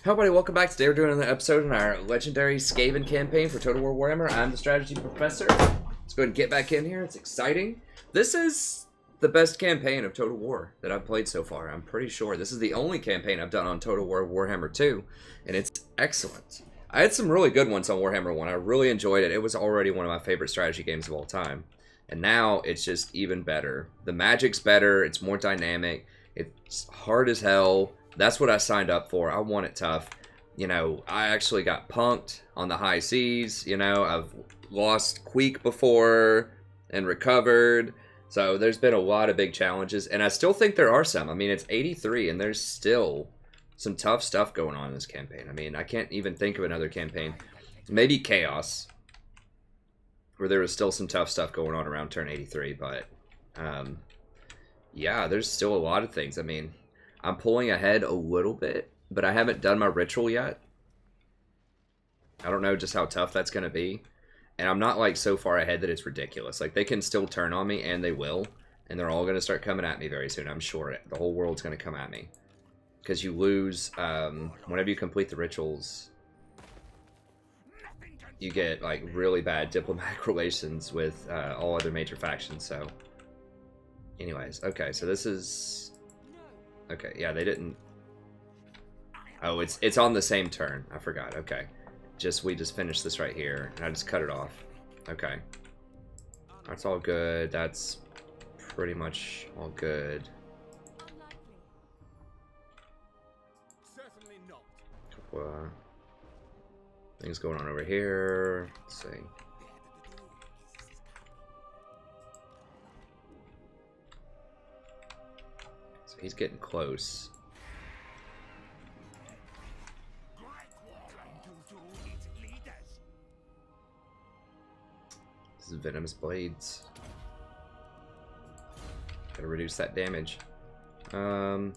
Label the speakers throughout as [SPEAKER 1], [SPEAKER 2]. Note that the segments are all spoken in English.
[SPEAKER 1] Hello everybody, welcome back. Today we're doing another episode in our legendary Skaven campaign for Total War Warhammer. I'm the strategy professor. Let's go ahead and get back in here. It's exciting. This is the best campaign of Total War that I've played so far. I'm pretty sure. This is the only campaign I've done on Total War Warhammer 2, and it's excellent. I had some really good ones on Warhammer 1. I really enjoyed it. It was already one of my favorite strategy games of all time. And now it's just even better. The magic's better. It's more dynamic. It's hard as hell. That's what I signed up for. I want it tough. You know, I actually got punked on the high seas. You know, I've lost Queek before and recovered. So there's been a lot of big challenges. And I still think there are some. I mean, it's 83 and there's still some tough stuff going on in this campaign. I mean, I can't even think of another campaign. Maybe Chaos, where there was still some tough stuff going on around turn 83. But, yeah, there's still a lot of things. I mean, I'm pulling ahead a little bit, but I haven't done my ritual yet. I don't know just how tough that's going to be. And I'm not, like, so far ahead that it's ridiculous. Like, they can still turn on me, and they will. And they're all going to start coming at me very soon. I'm sure the whole world's going to come at me. Because you lose, whenever you complete the rituals, you get, like, really bad diplomatic relations with all other major factions, so. Anyways, okay, so this is... Okay, yeah, they didn't... Oh, it's on the same turn. I forgot. Okay. We just finished this right here, and I just cut it off. Okay. That's all good. That's pretty much all good.
[SPEAKER 2] Certainly not.
[SPEAKER 1] Couple, things going on over here. Let's see. He's getting close. This is Venomous Blades. Gotta reduce that damage. Go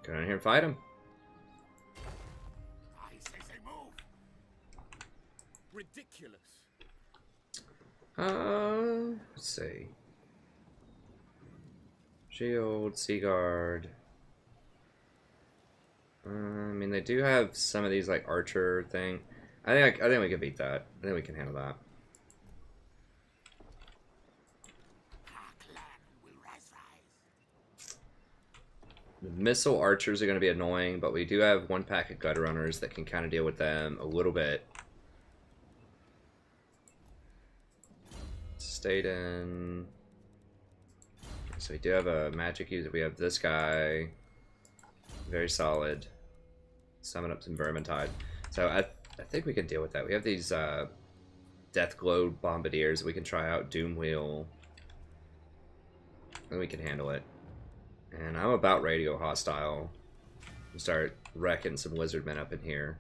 [SPEAKER 1] down here and fight him.
[SPEAKER 2] Ridiculous.
[SPEAKER 1] Let's see. Shield, Seaguard. I mean, they do have some of these like archer thing. I think we can beat that. I think we can handle that. The missile archers are going to be annoying, but we do have one pack of gutter runners that can kind of deal with them a little bit. Stayed in. So we do have a magic user. We have this guy. Very solid. Summon up some Vermintide. So I think we can deal with that. We have these Deathglow Bombardiers. We can try out Doom Wheel. And we can handle it. And I'm about ready to go hostile. And start wrecking some Lizardmen up in here.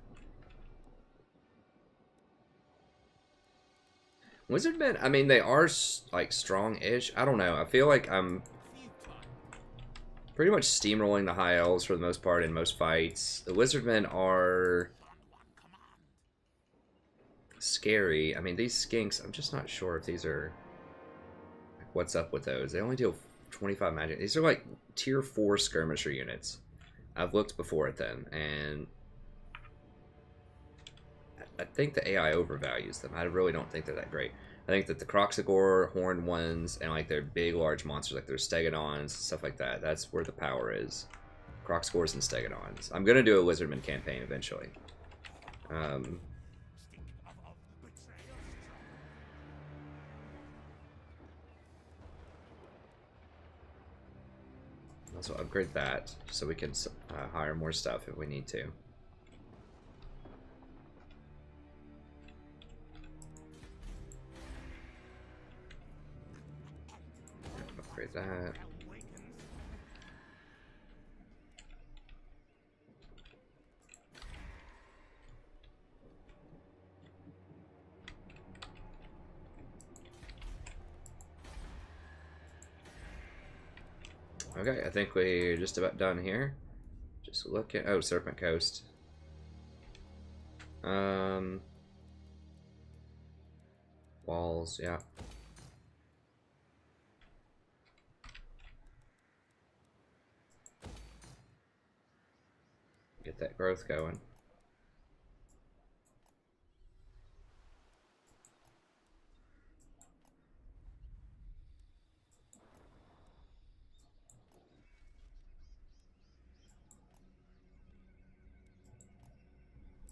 [SPEAKER 1] Lizardmen, I mean, they are, like, strong-ish. I don't know. I feel like I'm pretty much steamrolling the High Elves for the most part in most fights. The Lizardmen are scary. I mean, these skinks, I'm just not sure if these are... Like, what's up with those? They only deal 25 magic. These are, like, tier 4 skirmisher units. I've looked before at them, and... I think the AI overvalues them. I really don't think they're that great. I think that the Croxagore, horned ones, and like their big, large monsters, like their Stegodons, stuff like that, that's where the power is. Croxagores and Stegodons. I'm going to do a Lizardman campaign eventually. Also upgrade that so we can hire more stuff if we need to. That. Okay, I think we're just about done here. Just look at... Oh, Serpent Coast. walls, yeah. Get that growth going.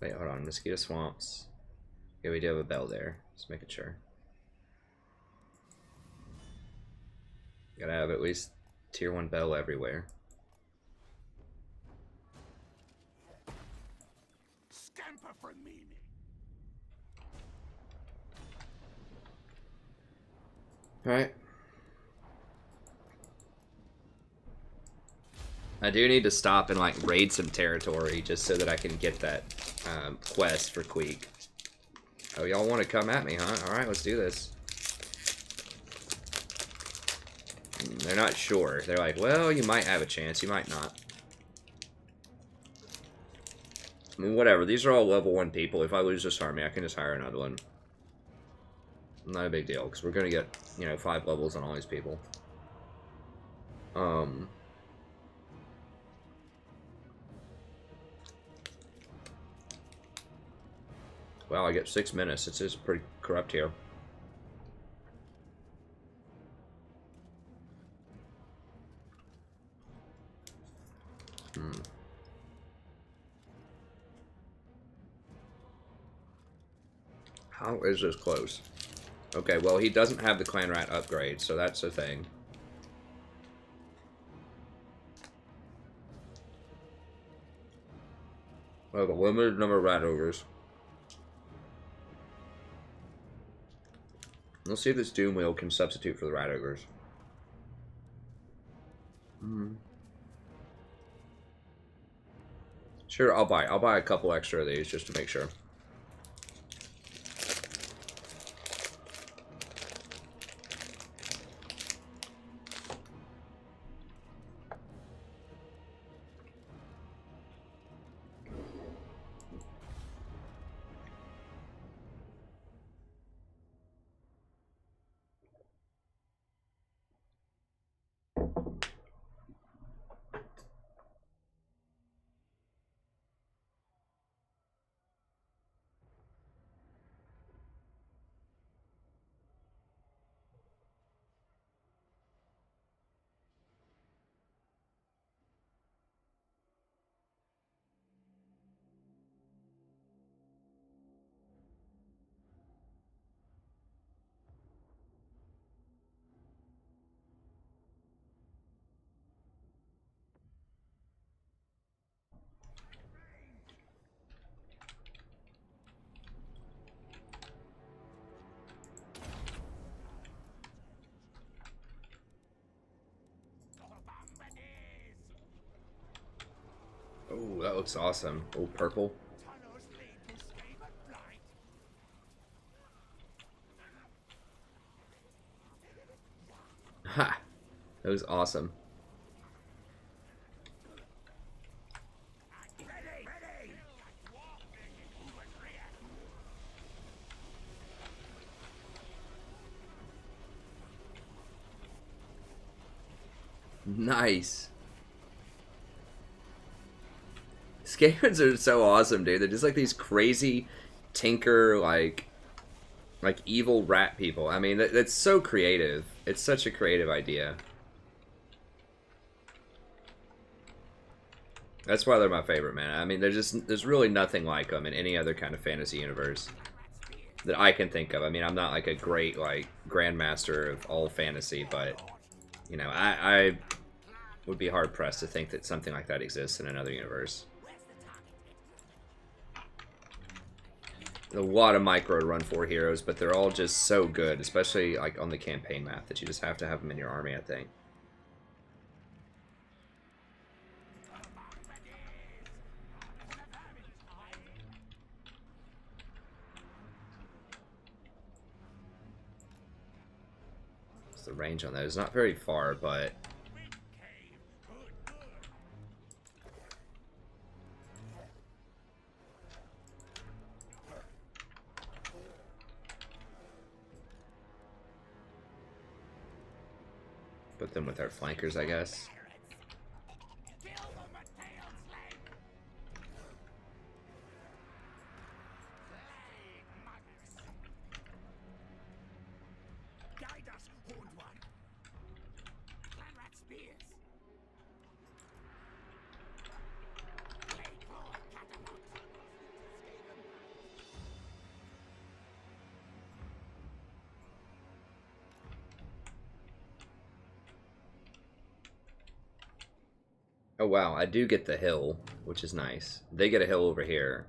[SPEAKER 1] Wait, hold on. Mosquito swamps. Yeah, we do have a bell there. Just making sure. Gotta have at least tier 1 bell everywhere.
[SPEAKER 2] Scamper from me.
[SPEAKER 1] Alright. I do need to stop and like raid some territory just so that I can get that quest for Queek. Oh, y'all want to come at me, huh? Alright, let's do this. They're not sure. They're like, well, you might have a chance, you might not. I mean, whatever. These are all level 1 people. If I lose this army, I can just hire another one. Not a big deal, because we're going to get, you know, 5 levels on all these people. Wow, I get 6 minutes. It's just pretty corrupt here. How is this close? Okay, well, he doesn't have the clan rat upgrade, so that's a thing. We have a limited number of rat ogres. Let's see if this Doom Wheel can substitute for the rat ogres. Sure, I'll buy a couple extra of these just to make sure. Oh, that looks awesome. Oh, purple. Ha! That was awesome. Nice. Skavens are so awesome, dude. They're just like these crazy tinker, like evil rat people. I mean, that's so creative. It's such a creative idea. That's why they're my favorite, man. I mean, there's really nothing like them in any other kind of fantasy universe that I can think of. I mean, I'm not like a great like grandmaster of all fantasy, but you know, I would be hard pressed to think that something like that exists in another universe. A lot of micro to run 4 heroes, but they're all just so good, especially like on the campaign map, that you just have to have them in your army, I think. What's the range on those? Not very far, but Put them with our flankers, I guess.
[SPEAKER 2] Kill them at tail slang. Plague mothers. Guide us, horned one. Clanrat spears. Plague claw catapult. Skaven.
[SPEAKER 1] Oh wow, I do get the hill, which is nice. They get a hill over here.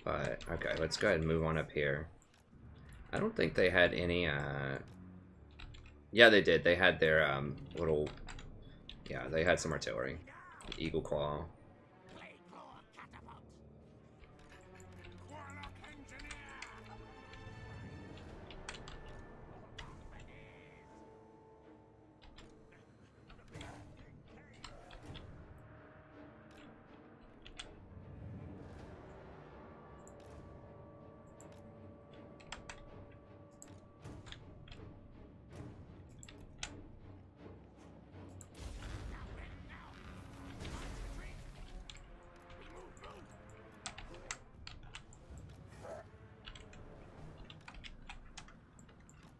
[SPEAKER 1] But, okay, let's go ahead and move on up here. I don't think they had any, yeah, they did. They had their, little... Yeah, they had some artillery. The Eagle Claw.
[SPEAKER 2] Plague claw catapult. Warlock engineer.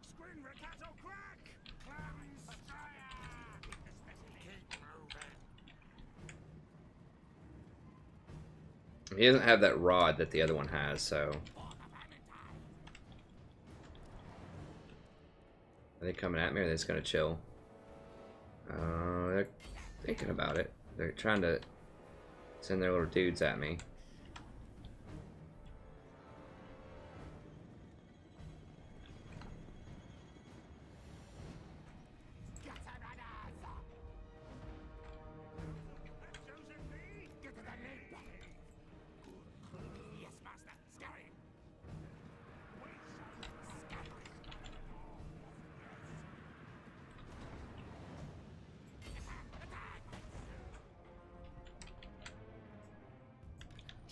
[SPEAKER 2] Squin Ricato crack! Clams fire! Keep moving.
[SPEAKER 1] He doesn't have that rod that the other one has, so... Are they coming at me, or are they just gonna chill? They're thinking about it. They're trying to send their little dudes at me.
[SPEAKER 2] Get to the lake. Yes, master. Scurry.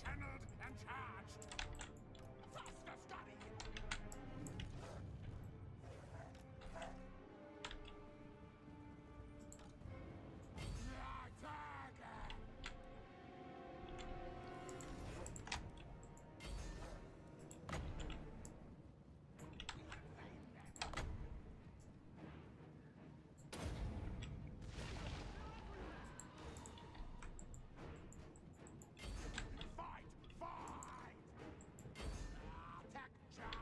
[SPEAKER 2] Channeled and charged. Faster, Scotty. Attack! Fight! Fight! Attack charge!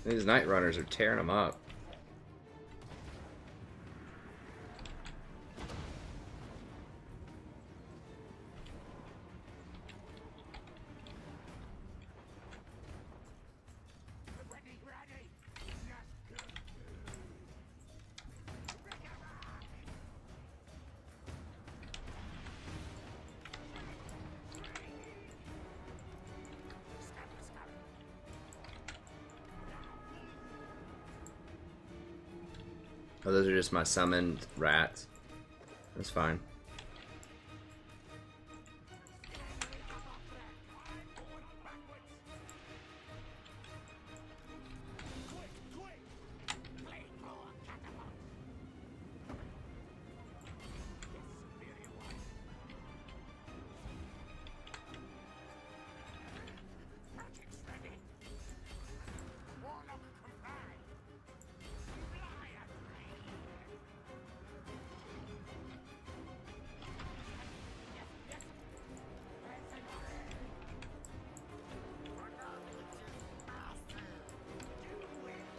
[SPEAKER 1] These Night Runners are tearing them up.
[SPEAKER 2] Ready, ready! Yes, good.
[SPEAKER 1] Oh, those are just my summoned rats. That's fine.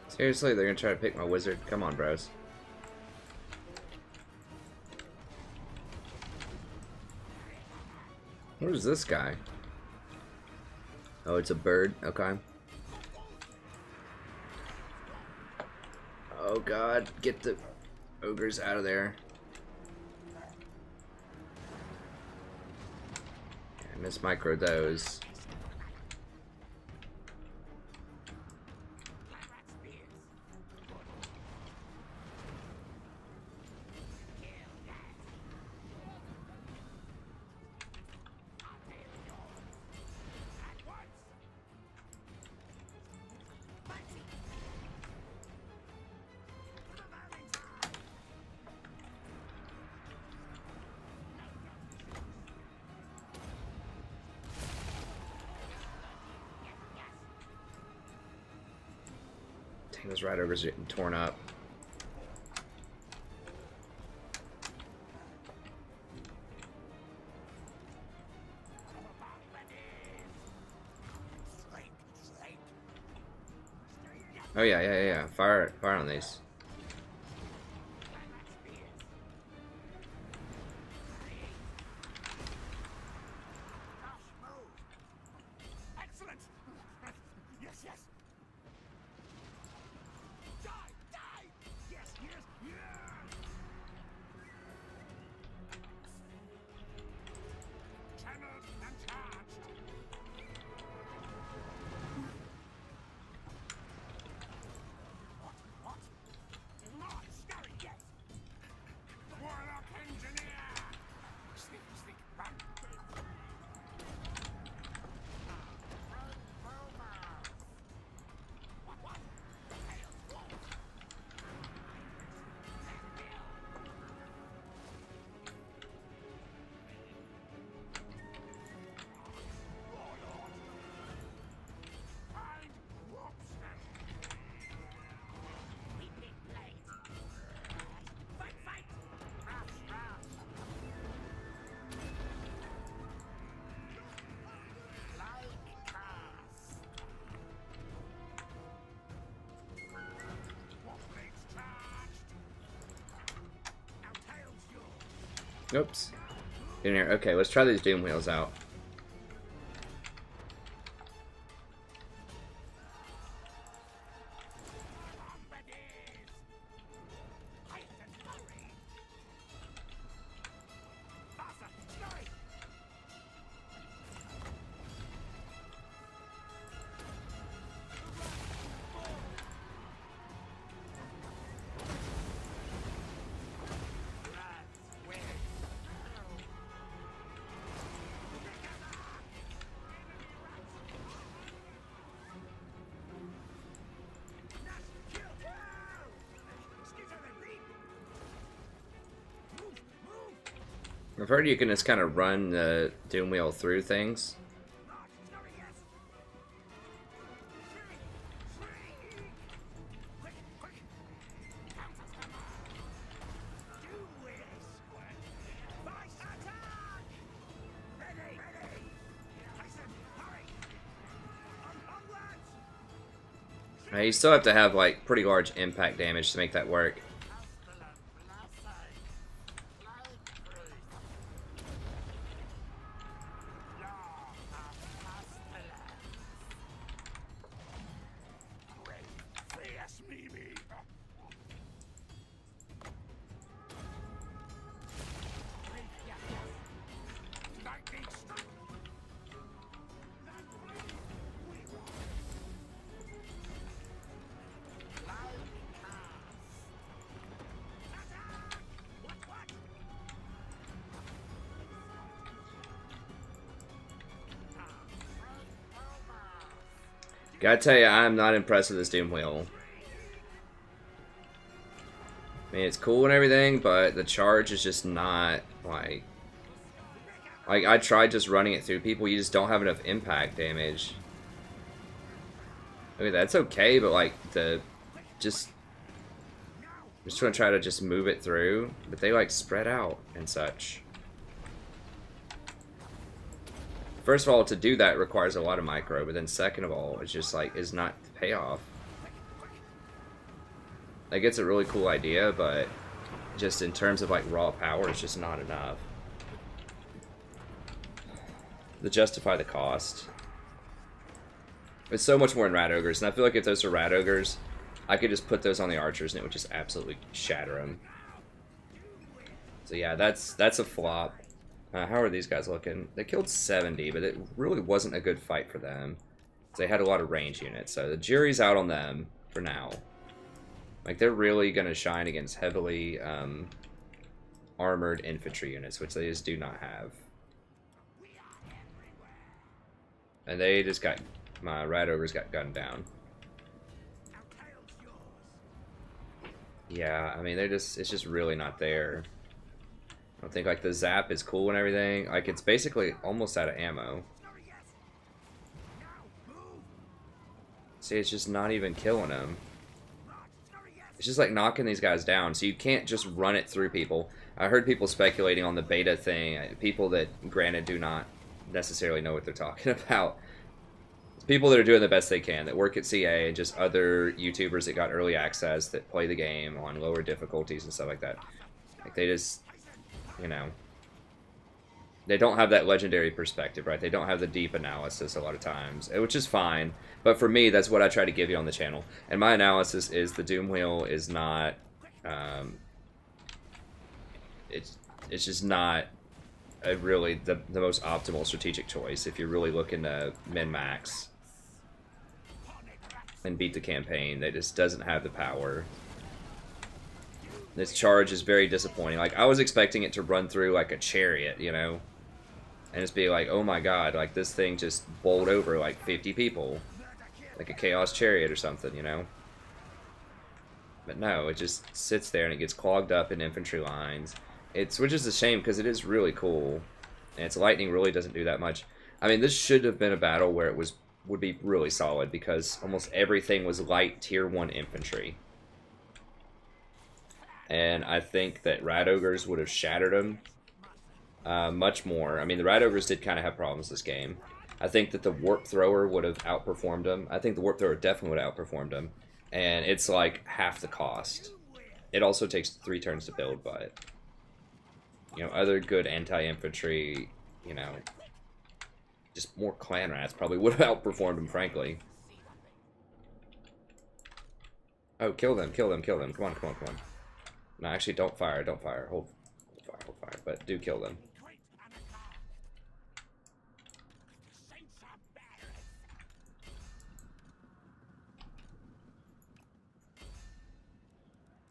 [SPEAKER 1] Seriously, they're gonna try to pick my wizard? Come on, bros. What is this guy? Oh, it's a bird? Okay. Oh god, get the ogres out of there. I mismicro those. Dang, those rat ogres are getting torn up. Oh yeah. Fire on these.
[SPEAKER 2] Excellent. Yes, yes. Die, die. Yes, yes, yes. Channeled and charged. What? Not scary yet. Warlock engineer. Sneak, sneak, run. What? Tails, wolves. Find whoops. Weeping blade. Fight, fight. Rush, rush. Like cast. What blades charged? Now tails yours.
[SPEAKER 1] Oops. In here. Okay, let's try these doom wheels out.
[SPEAKER 2] Bombardiers. Fight and hurry. Faster, scurry. Rats win.
[SPEAKER 1] I've heard you can just kind of run the doom wheel through things. You still have to have like pretty large impact damage to make that work. Gotta tell you, I'm not impressed with this doom wheel. I mean, it's cool and everything, but the charge is just not, like... I tried just running it through people, you just don't have enough impact damage. I mean, that's okay, but like, I'm just gonna try to just move it through, but they like spread out and such. First of all, to do that requires a lot of micro, but then second of all, it's just like, is not the payoff. Like, it's a really cool idea, but just in terms of like raw power, it's just not enough to justify the cost. It's so much more in rat ogres, and I feel like if those are rat ogres, I could just put those on the archers and it would just absolutely shatter them. So yeah, that's a flop. How are these guys looking? They killed 70, but it really wasn't a good fight for them. They had a lot of range units, so the jury's out on them for now. Like, they're really going to shine against heavily armored infantry units, which they just do not have. And they just got... my rat ogres got gunned down. Yeah, I mean, it's just really not there. I don't think, like, the zap is cool and everything. Like, it's basically almost out of ammo. See, it's just not even killing him. It's just like knocking these guys down, so you can't just run it through people. I heard people speculating on the beta thing, people that, granted, do not necessarily know what they're talking about. People that are doing the best they can, that work at CA, and just other YouTubers that got early access, that play the game on lower difficulties and stuff like that. Like, they just, you know, they don't have that legendary perspective, right? They don't have the deep analysis a lot of times, which is fine. But for me, that's what I try to give you on the channel. And my analysis is the Doom Wheel is not, it's just not really the most optimal strategic choice if you're really looking to min-max and beat the campaign. It just doesn't have the power. This charge is very disappointing. Like, I was expecting it to run through like a chariot, you know? And just be like, oh my god, like this thing just bowled over like 50 people. Like a Chaos Chariot or something, you know? But no, it just sits there and it gets clogged up in infantry lines. Which is a shame because it is really cool. And its lightning really doesn't do that much. I mean, this should have been a battle where it would be really solid because almost everything was light tier 1 infantry. And I think that Rat Ogres would have shattered them much more. I mean, the Rat Ogres did kind of have problems this game. I think that the Warp Thrower would have outperformed them. I think the Warp Thrower definitely would have outperformed them. And it's like half the cost. It also takes 3 turns to build, but, you know, other good anti-infantry, you know, just more clan rats probably would have outperformed them, frankly. Oh, kill them, kill them, kill them. Come on, come on, come on. No, actually, don't fire, don't fire. Hold fire, but do kill them.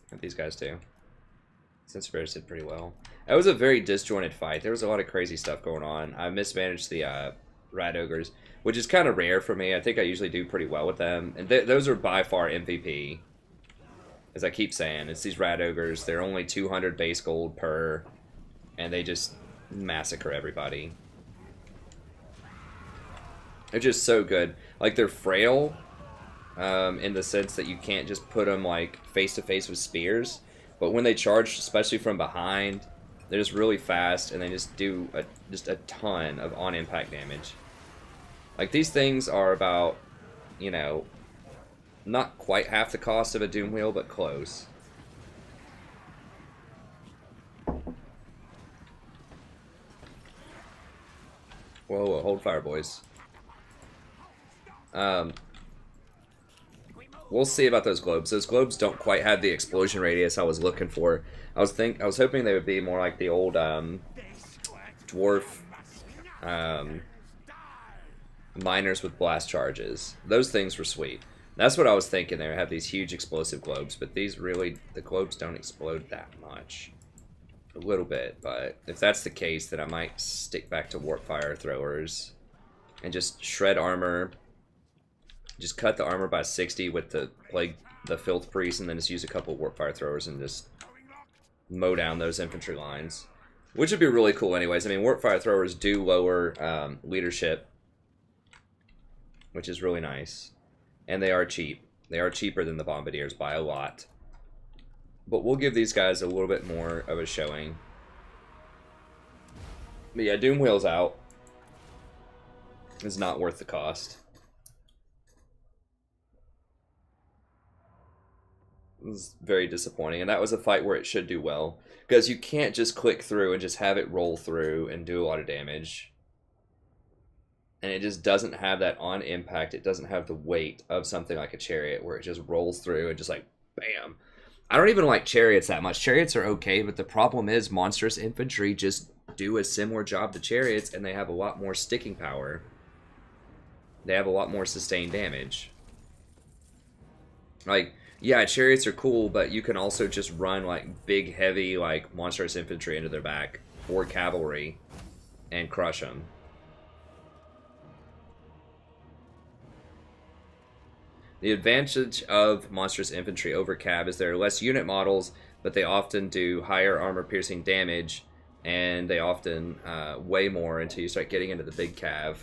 [SPEAKER 1] What these guys do. Since Bears did pretty well. That was a very disjointed fight. There was a lot of crazy stuff going on. I mismanaged the Rat Ogres, which is kind of rare for me. I think I usually do pretty well with them. And those are by far MVP. As I keep saying, it's these Rat Ogres. They're only 200 base gold per, and they just massacre everybody. They're just so good. Like, they're frail, in the sense that you can't just put them, like, face-to-face with spears. But when they charge, especially from behind, they're just really fast, and they just do just a ton of on-impact damage. Like, these things are about, you know, not quite half the cost of a Doom Wheel, but close. Whoa, whoa, hold fire, boys. We'll see about those globes. Those globes don't quite have the explosion radius I was looking for. I was hoping they would be more like the old dwarf miners with blast charges. Those things were sweet. That's what I was thinking. They would have these huge explosive globes, but these really, the globes don't explode that much. A little bit, but if that's the case, then I might stick back to warp fire throwers and just shred armor. Just cut the armor by 60 with the filth priest, and then just use a couple warp fire throwers and just mow down those infantry lines, which would be really cool anyways. I mean, warp fire throwers do lower leadership, which is really nice, and they are cheap. They are cheaper than the bombardiers by a lot, but we'll give these guys a little bit more of a showing. But yeah, Doom Wheel's out. It's not worth the cost. It was very disappointing, and that was a fight where it should do well, because you can't just click through and just have it roll through and do a lot of damage, and it just doesn't have that on impact. It doesn't have the weight of something like a chariot where it just rolls through and just like bam. I don't even like chariots that much. Chariots are okay, but the problem is monstrous infantry just do a similar job to chariots, and they have a lot more sticking power. They have a lot more sustained damage. Like, yeah, chariots are cool, but you can also just run like big, heavy, like monstrous infantry into their back, or cavalry, and crush them. The advantage of monstrous infantry over cav is there are less unit models, but they often do higher armor-piercing damage, and they often weigh more until you start getting into the big cav.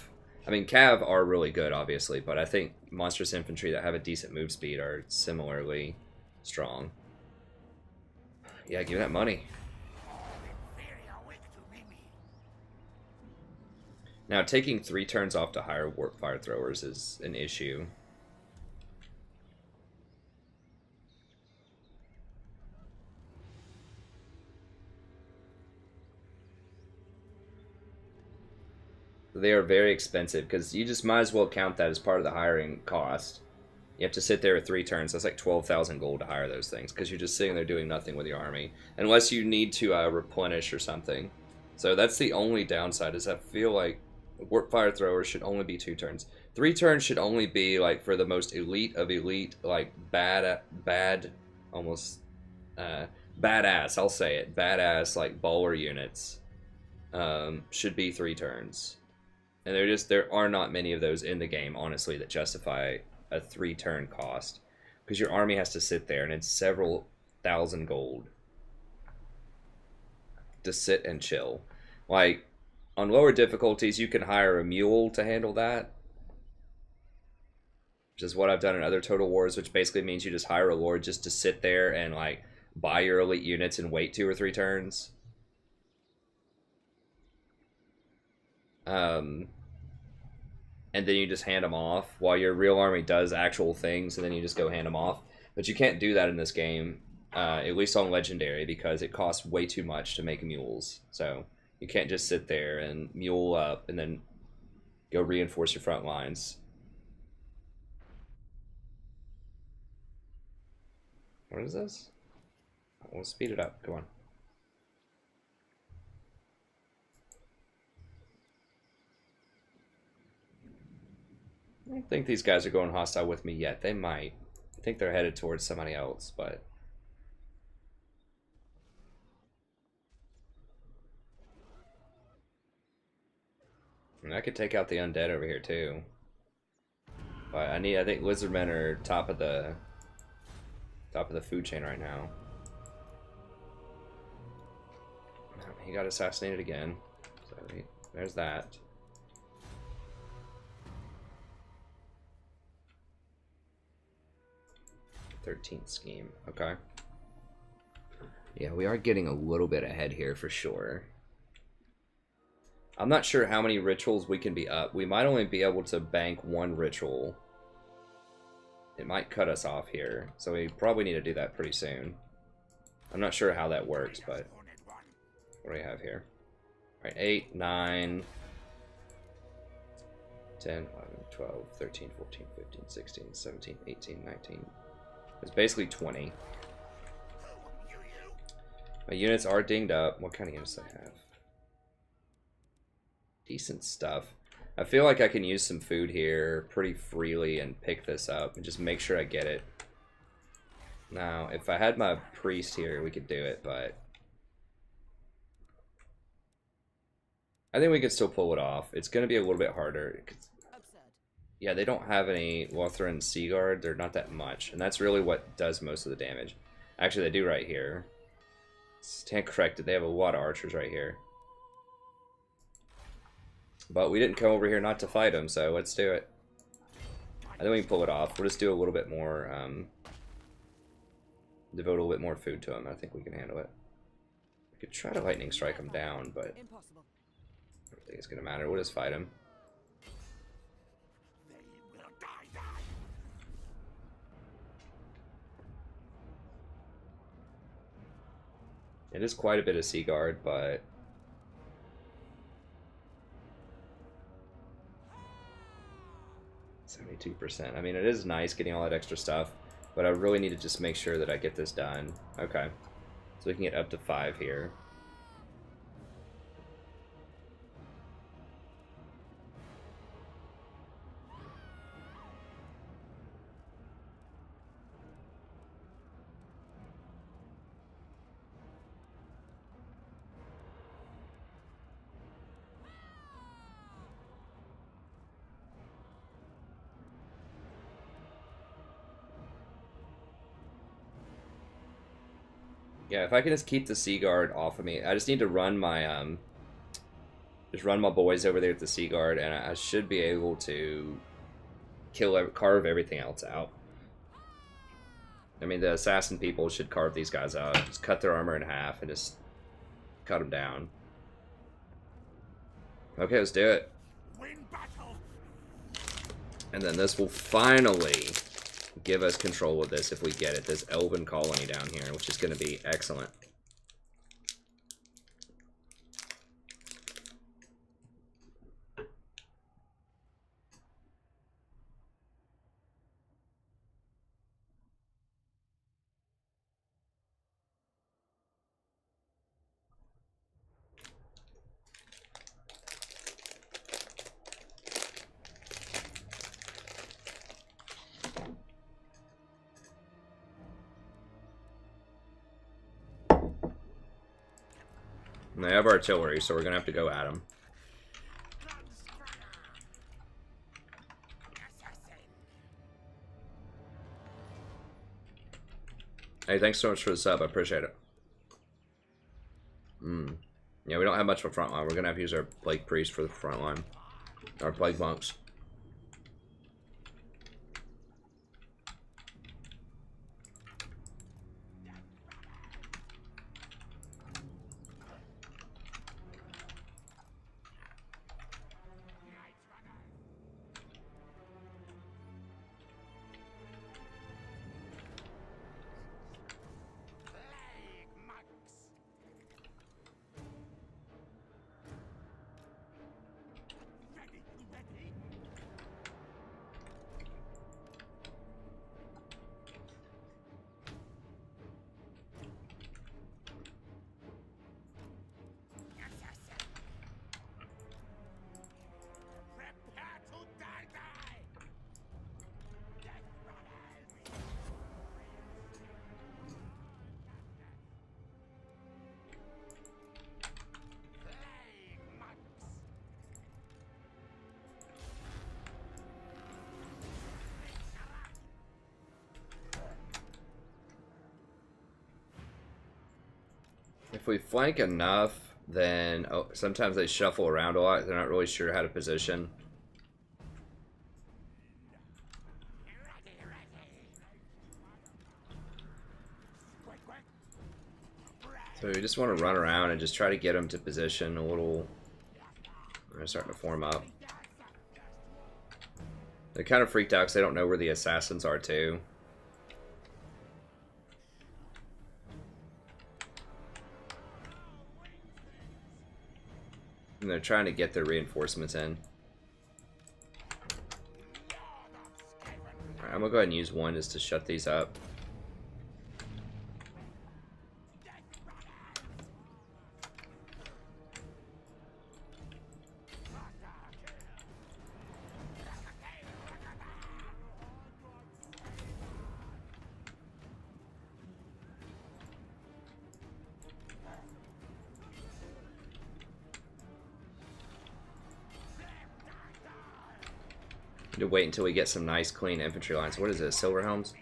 [SPEAKER 1] I mean, cav are really good, obviously, but I think monstrous infantry that have a decent move speed are similarly strong. Yeah, give me that money. Now, taking 3 turns off to hire warp fire throwers is an issue. They are very expensive because you just might as well count that as part of the hiring cost. You have to sit there with 3 turns. That's like 12,000 gold to hire those things because you're just sitting there doing nothing with your army. Unless you need to replenish or something. So that's the only downside is I feel like warp fire throwers should only be 2 turns. 3 turns should only be like for the most elite of elite, like almost badass, I'll say it. Badass like baller units should be 3 turns. And there are not many of those in the game, honestly, that justify a 3-turn cost. Because your army has to sit there and it's several thousand gold to sit and chill. Like, on lower difficulties, you can hire a mule to handle that. Which is what I've done in other Total Wars, which basically means you just hire a lord just to sit there and, like, buy your elite units and wait 2 or 3 turns. And then you just hand them off while your real army does actual things, and then you just go hand them off. But you can't do that in this game, at least on Legendary, because it costs way too much to make mules. So you can't just sit there and mule up and then go reinforce your front lines. What is this? We'll speed it up. Come on. I don't think these guys are going hostile with me yet. They might. I think they're headed towards somebody else, but... And I could take out the undead over here too. But I think Lizardmen are top of the food chain right now. He got assassinated again. So there's that. 13th scheme. Okay. Yeah, we are getting a little bit ahead here for sure. I'm not sure how many rituals we can be up. We might only be able to bank 1 ritual. It might cut us off here, so we probably need to do that pretty soon. I'm not sure how that works, but what do we have here? All right, 8, 9, 10, 11, 12, 13, 14, 15, 16, 17, 18, 19. It's basically 20. My units are dinged up. What kind of units do I have? Decent stuff. I feel like I can use some food here pretty freely and pick this up and just make sure I get it. Now, if I had my priest here, we could do it, but I think we could still pull it off. It's going to be a little bit harder. Yeah, they don't have any Lothran Sea Guard. They're not that much, and that's really what does most of the damage. Actually, they do right here. Stand corrected. They have a lot of archers right here. But we didn't come over here not to fight them, so let's do it. I think we can pull it off. We'll just do a little bit more, devote a little bit more food to them. I think we can handle it. We could try to lightning strike them down, but I don't think it's going to matter. We'll just fight them. It is quite a bit of Sea Guard, but 72%. I mean, it is nice getting all that extra stuff, but I really need to just make sure that I get this done. Okay. So we can get up to 5 here. Yeah, if I can just keep the Sea Guard off of me, I just need to run my boys over there at the Sea Guard, and I should be able to carve everything else out. I mean, the assassin people should carve these guys up. Just cut their armor in half and just cut them down. Okay, let's do it.
[SPEAKER 2] Win battle.
[SPEAKER 1] And then this will finally give us control of this if we get it. This elven colony down here, which is going to be excellent. And they have artillery, so we're going to have to go at them. Hey, thanks so much for the sub. I appreciate it. Yeah, we don't have much of a front line. We're going to have to use our Plague Priest for the front line. Our Plague Monks. If we flank enough, then sometimes they shuffle around a lot. They're not really sure how to position. So we just want to run around and just try to get them to position a little. They're starting to form up. They're kind of freaked out because they don't know where the assassins are too. And they're trying to get their reinforcements in. Alright, I'm gonna go ahead and use one just to shut these up. Need to wait until we get some nice, clean infantry lines. What is it, Silver Helms?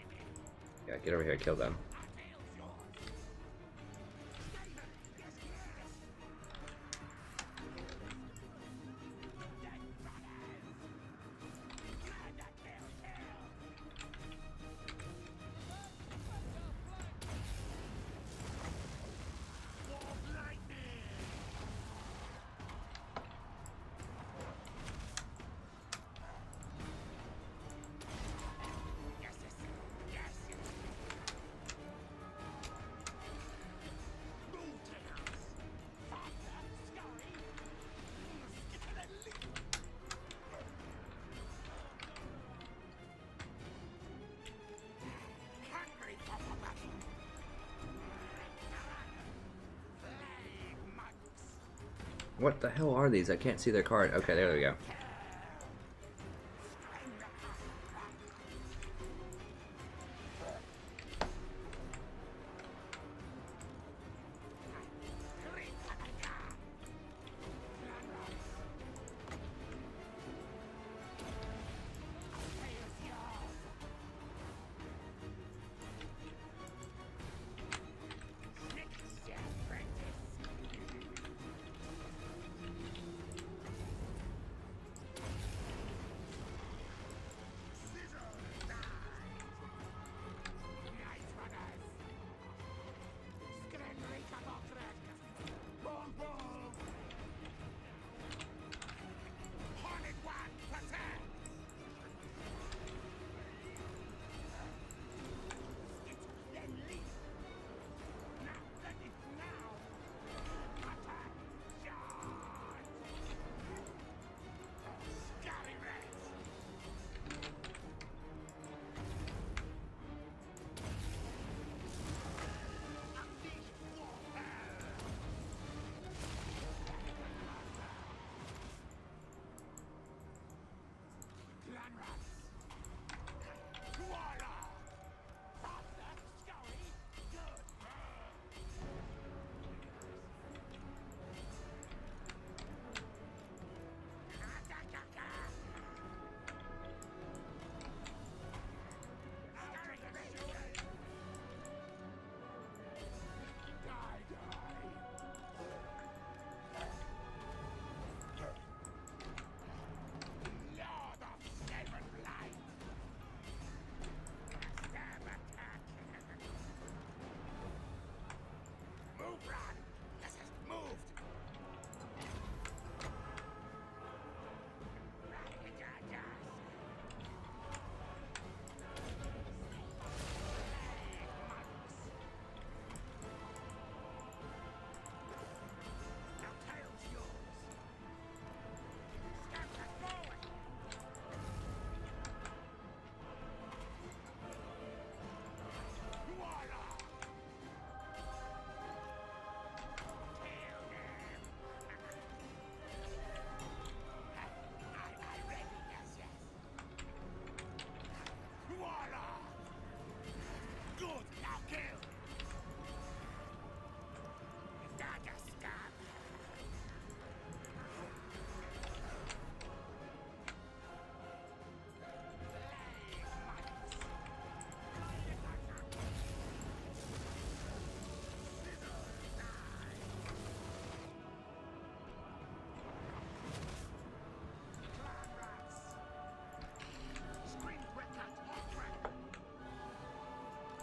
[SPEAKER 1] Yeah, get over here, kill them. What the hell are these? I can't see their card. Okay, there we go.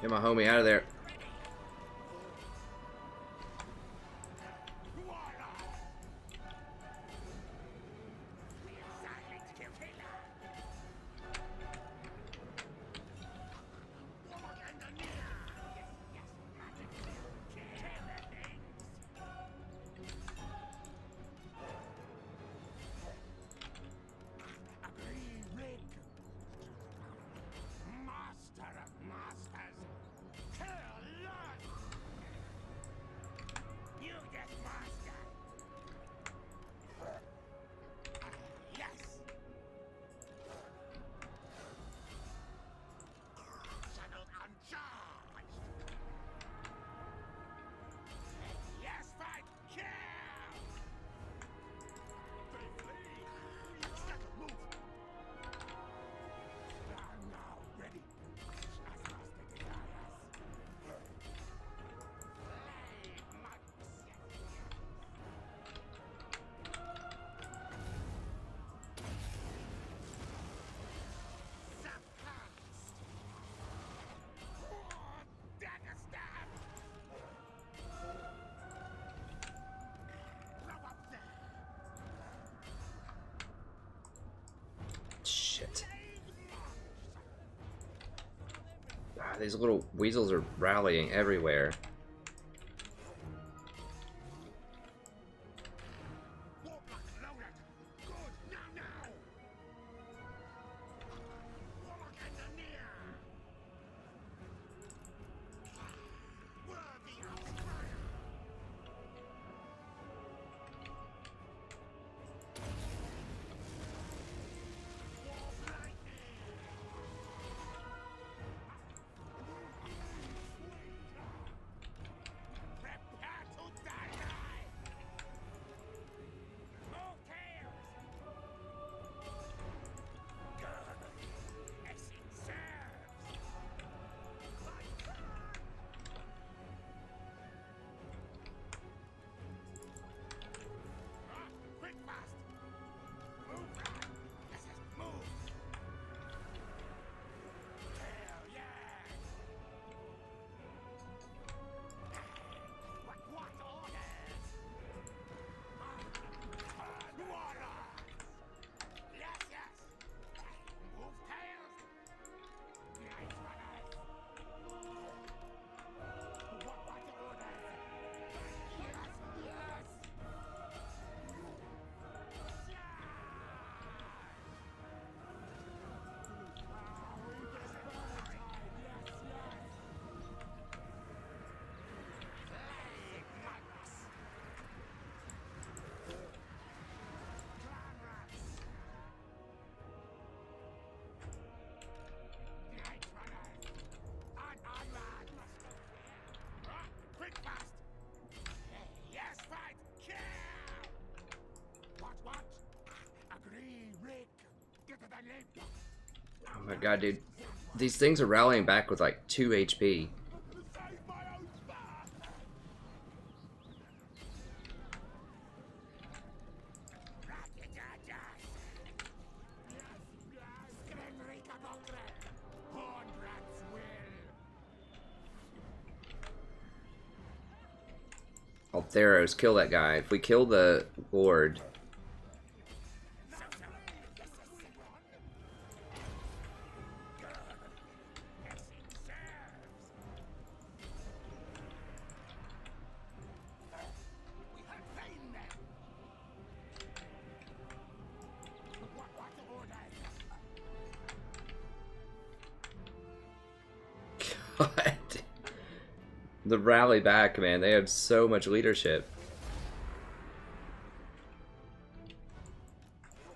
[SPEAKER 1] Get my homie out of there. Shit. Ah, these little weasels are rallying everywhere. Oh my god, dude. These things are rallying back with like 2 HP. Altheros, kill that guy. If we kill the Lord... God. The rally back, man. They have so much leadership.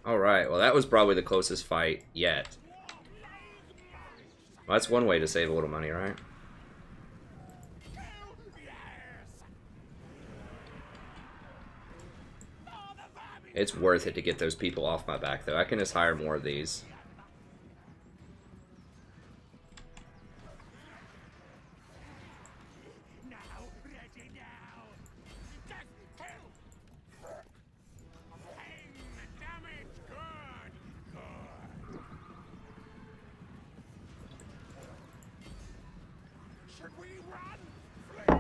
[SPEAKER 1] Alright, well that was probably the closest fight yet. Well, that's one way to save a little money, right? It's worth it to get those people off my back, though. I can just hire more of these.
[SPEAKER 2] We run!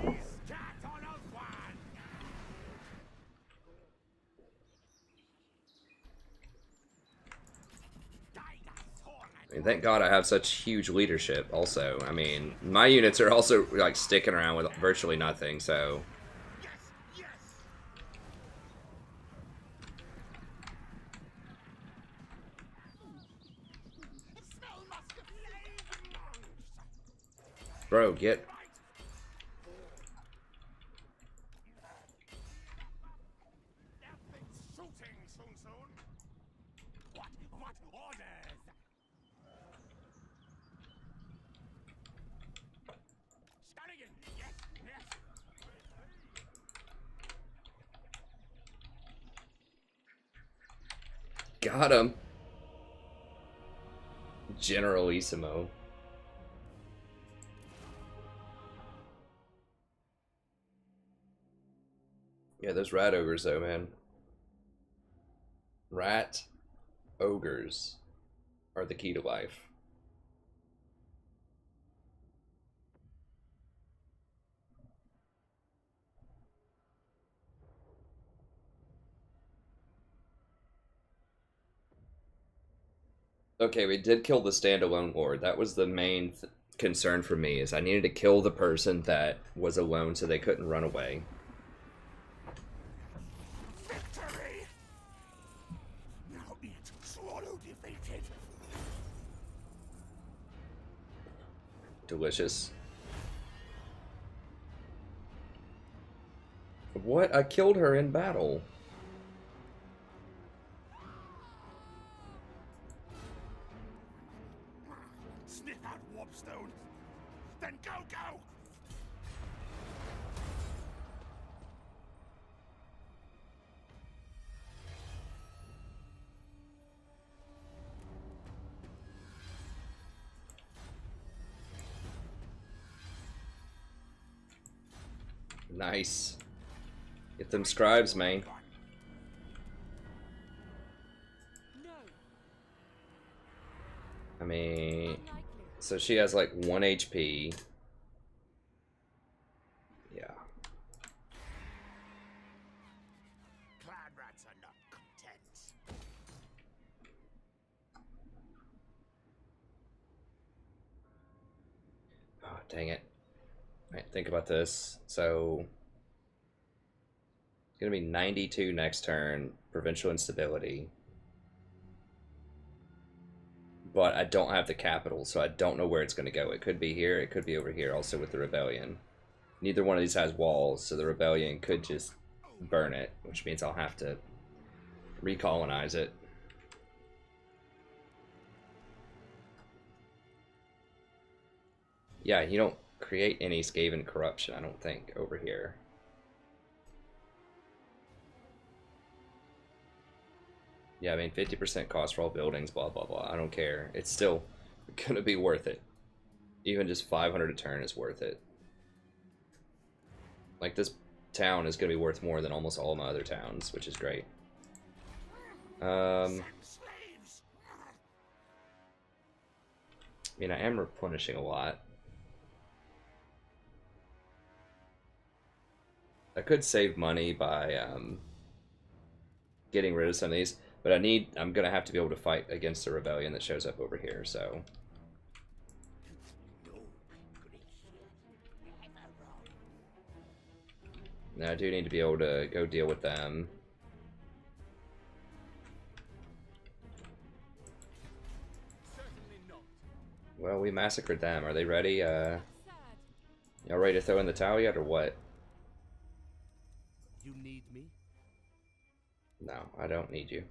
[SPEAKER 2] Please, cat on a one!
[SPEAKER 1] I mean, thank God I have such huge leadership also. I mean, my units are also, like, sticking around with virtually nothing, so...
[SPEAKER 2] Yes, yes! Smell musk of slave monks!
[SPEAKER 1] Bro, get...
[SPEAKER 2] Right! Nothing's shooting soon. What orders? Shenanigans! Yes, yes!
[SPEAKER 1] Got him. Generalissimo. Yeah, those rat ogres though, man. Rat ogres are the key to life. Okay, we did kill the standalone lord. That was the main concern for me, is I needed to kill the person that was alone so they couldn't run away.
[SPEAKER 2] Victory! Now eat, swallow defeated.
[SPEAKER 1] Delicious. What? I killed her in battle.
[SPEAKER 2] Sniff out warpstone. Then go!
[SPEAKER 1] Nice. Get them scribes, man. I mean, so she has like 1 HP. Yeah.
[SPEAKER 2] Clan rats are not content.
[SPEAKER 1] Oh, dang it. Alright, think about this. So, it's going to be 92 next turn, provincial instability. But I don't have the capital, so I don't know where it's going to go. It could be here, it could be over here, also with the rebellion. Neither one of these has walls, so the rebellion could just burn it, which means I'll have to recolonize it. Yeah, you don't create any Skaven corruption, I don't think, over here. Yeah, I mean, 50% cost for all buildings, blah, blah, blah. I don't care. It's still gonna be worth it. Even just 500 a turn is worth it. Like, this town is gonna be worth more than almost all my other towns, which is great. I mean, I am replenishing a lot. I could save money by getting rid of some of these, but I'm gonna have to be able to fight against the rebellion that shows up over here, so. Now I do need to be able to go deal with them. Well, we massacred them. Are they ready? Y'all ready to throw in the towel yet, or what?
[SPEAKER 3] You need me?
[SPEAKER 1] No, I don't need you.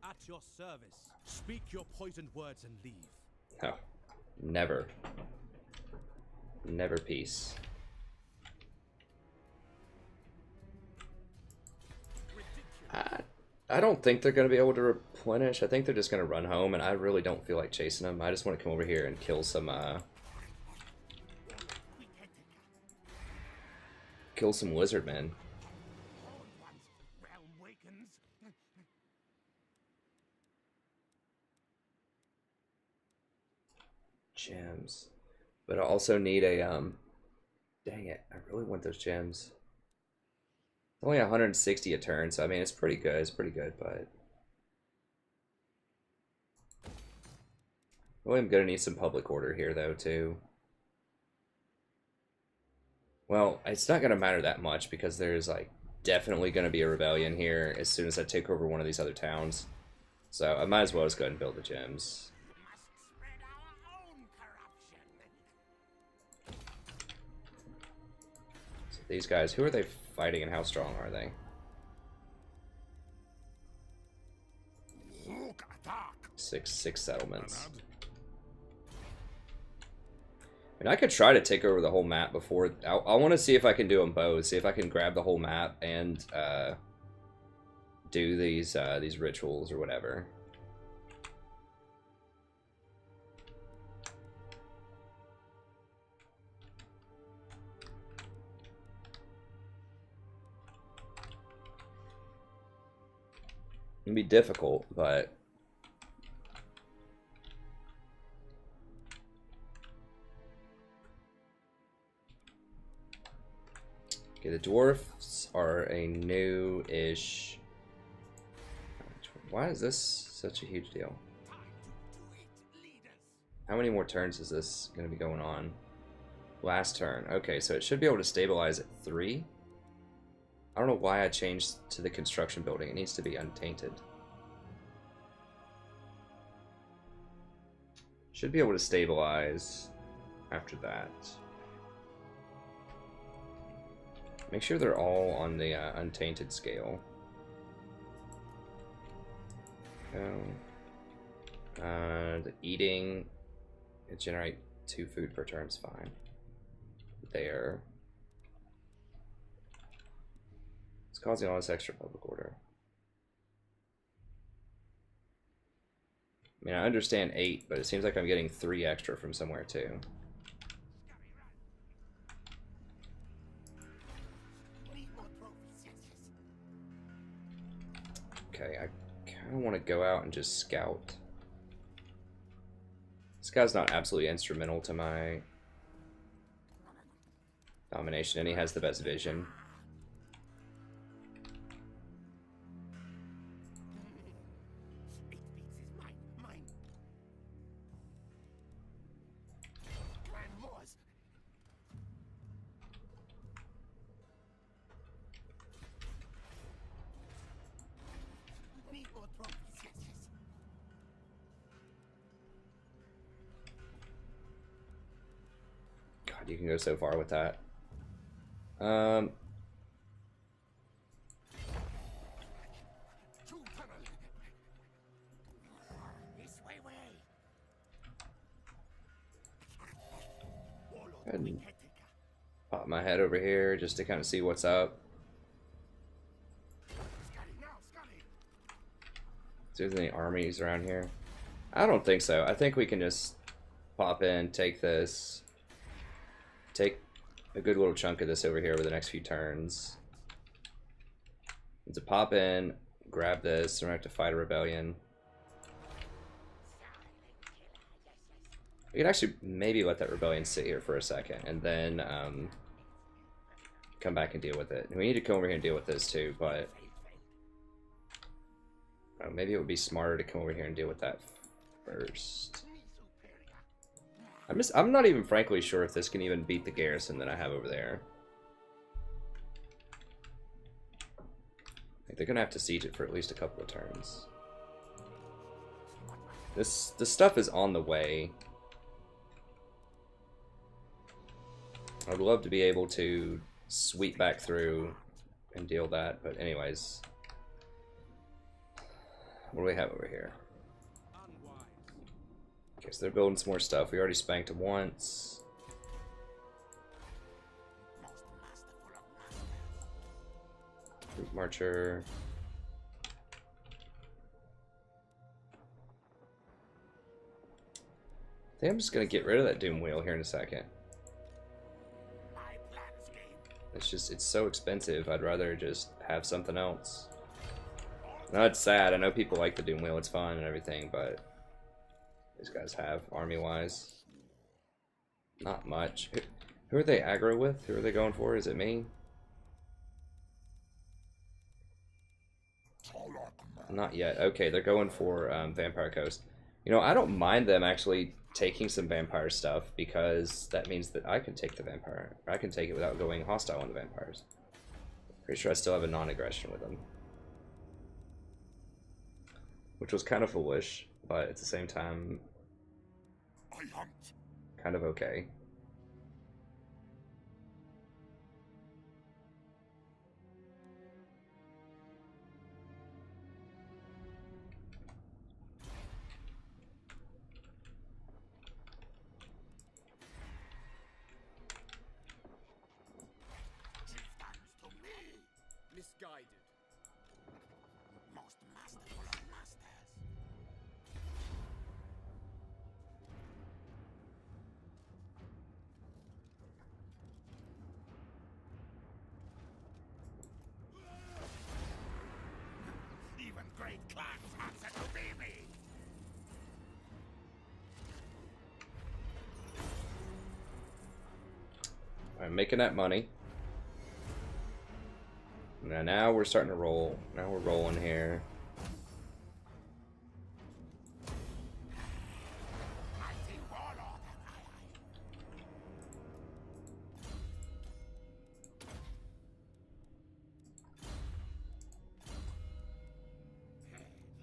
[SPEAKER 3] At your service. Speak your poisoned words and leave.
[SPEAKER 1] No. Never. Never peace. I don't think they're going to be able to replenish. I think they're just going to run home, and I really don't feel like chasing them. I just want to come over here and kill some Lizardmen. Gems. But I also need a dang it, I really want those gems. Only 160 a turn, so I mean it's pretty good. It's pretty good, but really I'm gonna need some public order here though too. Well, it's not gonna matter that much because there's like definitely gonna be a rebellion here as soon as I take over one of these other towns. So I might as well just go ahead and build the gems.
[SPEAKER 2] Must spread our own corruption.
[SPEAKER 1] So these guys, who are they fighting and how strong are they? Six settlements. And I could try to take over the whole map before. I want to see if I can do them both. See if I can grab the whole map and do these rituals or whatever. It'd be difficult, but okay, the dwarfs are a new-ish. Why is this such a huge deal? How many more turns is this going to be going on? Last turn. Okay, so it should be able to stabilize at 3. I don't know why I changed to the construction building. It needs to be untainted. Should be able to stabilize after that. Make sure they're all on the untainted scale. The eating, it generate 2 food per turn is fine. There. It's causing all this extra public order. I mean, I understand 8, but it seems like I'm getting 3 extra from somewhere too. Okay, I kind of want to go out and just scout. This guy's not absolutely instrumental to my domination, and he has the best vision. You can go so far with that. And pop my head over here just to kind of see what's up. See if there's any armies around here. I don't think so. I think we can just pop in, take this. Take a good little chunk of this over here over the next few turns. And to pop in, grab this, and we have to fight a rebellion. We could actually maybe let that rebellion sit here for a second, and then come back and deal with it. And we need to come over here and deal with this too, but maybe it would be smarter to come over here and deal with that first. I'm not even frankly sure if this can even beat the garrison that I have over there. They're gonna have to siege it for at least a couple of turns. The stuff is on the way. I'd love to be able to sweep back through and deal that, but anyways. What do we have over here? Okay, so they're building some more stuff. We already spanked them once. Group marcher. I think I'm just gonna get rid of that doom wheel here in a second. It's so expensive. I'd rather just have something else. No, it's sad. I know people like the doom wheel. It's fun and everything, but these guys have army-wise. Not much. Who are they aggro with? Who are they going for? Is it me? Not yet. Okay, they're going for Vampire Coast. You know, I don't mind them actually taking some vampire stuff because that means that I can take the vampire. I can take it without going hostile on the vampires. Pretty sure I still have a non-aggression with them. Which was kind of foolish, but at the same time, kind of okay.
[SPEAKER 3] Misguided.
[SPEAKER 2] Most masterful of masters. Even great clans answer to me.
[SPEAKER 1] I'm making that money. Now we're starting to roll. Now we're rolling here.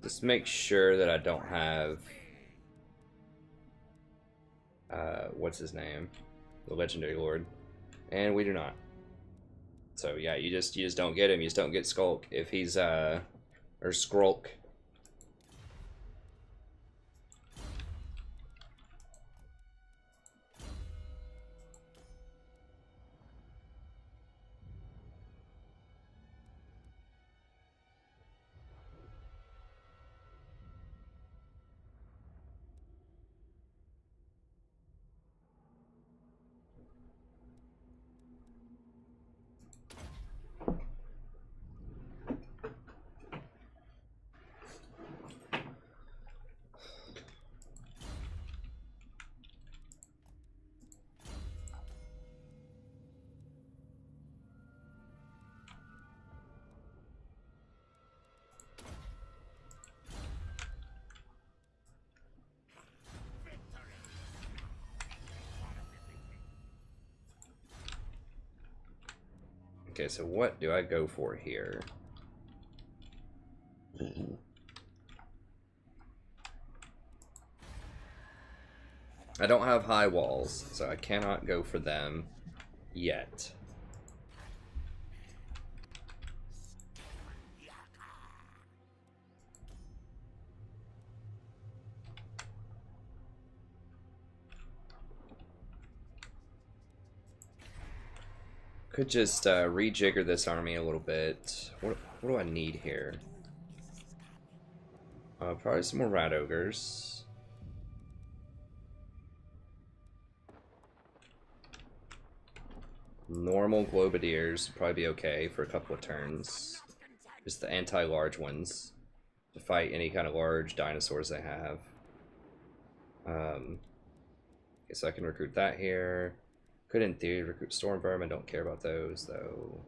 [SPEAKER 1] Just make sure that I don't have what's his name? The Legendary Lord. And we do not. So yeah, you just don't get him. You just don't get Skulk if he's or Skrulk. Okay, so what do I go for here? I don't have high walls, so I cannot go for them yet. Could just rejigger this army a little bit. What do I need here? Probably some more Rat Ogres. Normal Globadiers would probably be okay for a couple of turns. Just the anti-large ones to fight any kind of large dinosaurs they have. Okay, so I can recruit that here. Could in theory recruit Storm Vermin, don't care about those though.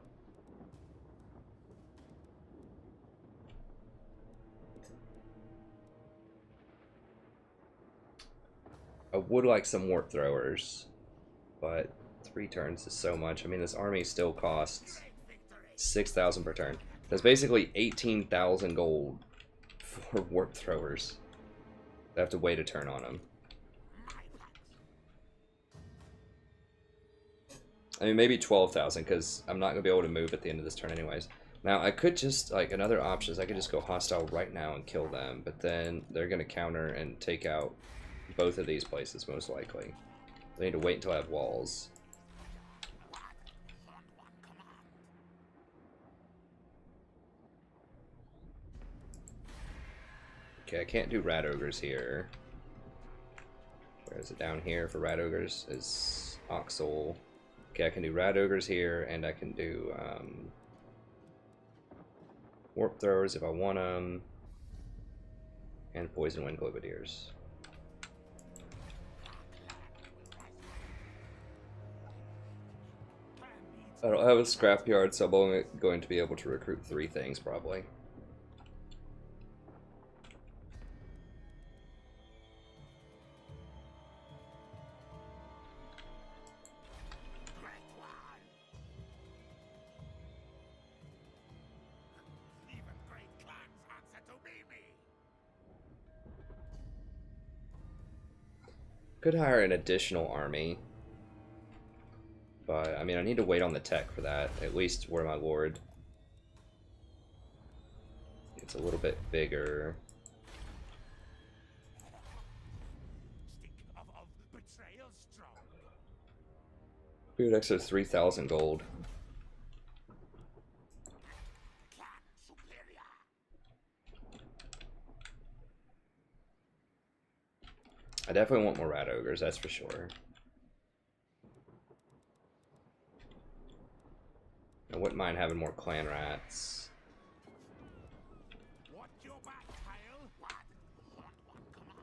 [SPEAKER 1] I would like some Warp Throwers, but 3 turns is so much. I mean, this army still costs 6,000 per turn. That's basically 18,000 gold for Warp Throwers. I have to wait a turn on them. I mean, maybe 12,000, because I'm not going to be able to move at the end of this turn anyways. Now, I could just, like, another option is I could just go hostile right now and kill them, but then they're going to counter and take out both of these places, most likely. They need to wait until I have walls. Okay, I can't do Rat Ogres here. Where is it? Down here for Rat Ogres is Oxel. Okay, I can do Rat Ogres here, and I can do Warp Throwers if I want them, and Poison Wind Globadiers. I don't have a scrapyard, so I'm only going to be able to recruit 3 things, probably.
[SPEAKER 2] Great one. Even great clans answer to me.
[SPEAKER 1] Could hire an additional army. But, I mean, I need to wait on the tech for that. At least where my lord. It's a little bit bigger.
[SPEAKER 2] Stick of betrayal strong.
[SPEAKER 1] We would extra 3,000 gold.
[SPEAKER 2] Clan superior.
[SPEAKER 1] I definitely want more rat ogres, that's for sure. I wouldn't mind having more clan rats.
[SPEAKER 2] What your back, Kyle? What? Come